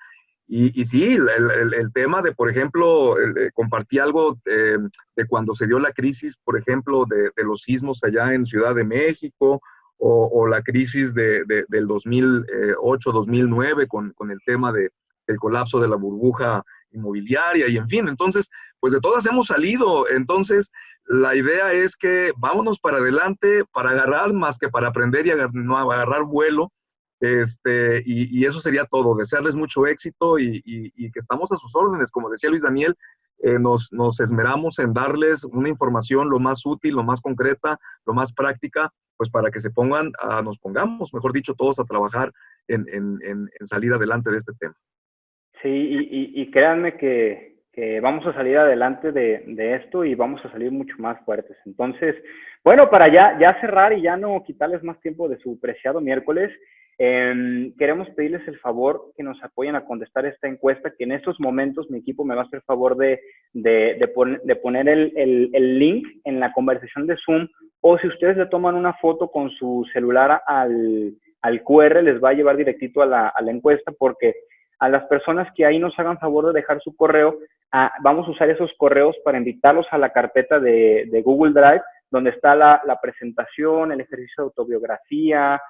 Y sí, el tema de, por ejemplo, compartí algo de cuando se dio la crisis, por ejemplo, de los sismos allá en Ciudad de México, o la crisis del 2008-2009 con el tema del colapso de la burbuja inmobiliaria y en fin. Entonces, pues de todas hemos salido. Entonces, la idea es que vámonos para adelante, para agarrar más que para aprender y no agarrar vuelo. Y eso sería todo. Desearles mucho éxito y que estamos a sus órdenes. Como decía Luis Daniel, nos esmeramos en darles una información lo más útil, lo más concreta, lo más práctica, pues para que nos pongamos, mejor dicho, todos a trabajar en salir adelante de este tema. Sí, y créanme que vamos a salir adelante de esto y vamos a salir mucho más fuertes. Entonces, bueno, para ya cerrar y ya no quitarles más tiempo de su preciado miércoles, queremos pedirles el favor que nos apoyen a contestar esta encuesta, que en estos momentos mi equipo me va a hacer favor de poner el link en la conversación de Zoom, o si ustedes le toman una foto con su celular al QR, les va a llevar directito a la encuesta, porque a las personas que ahí nos hagan favor de dejar su correo, vamos a usar esos correos para invitarlos a la carpeta de Google Drive, donde está la presentación, el ejercicio de autobiografía,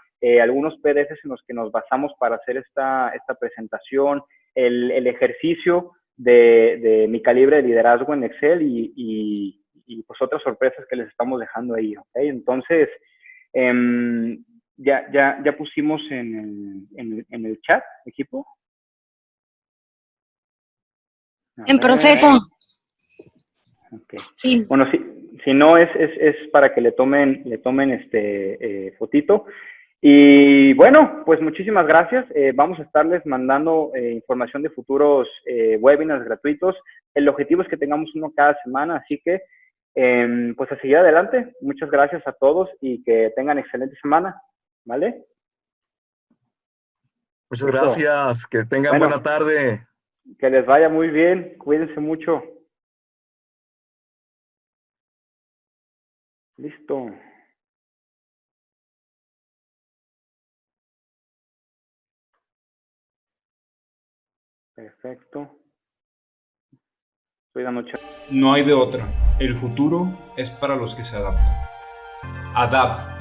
algunos PDFs en los que nos basamos para hacer esta presentación, el ejercicio de mi calibre de liderazgo en Excel y pues otras sorpresas que les estamos dejando ahí, ¿ok? Entonces, ya pusimos en el chat, equipo. En proceso. Okay. Sí. Bueno, si no es para que le tomen fotito. Y bueno, pues muchísimas gracias. Vamos a estarles mandando información de futuros webinars gratuitos. El objetivo es que tengamos uno cada semana, así que pues a seguir adelante. Muchas gracias a todos y que tengan excelente semana, ¿vale? Muchas gracias, que tengan buena tarde. Que les vaya muy bien, cuídense mucho. Listo. Perfecto. Buenas noches. No hay de otra. El futuro es para los que se adaptan. ADAPT.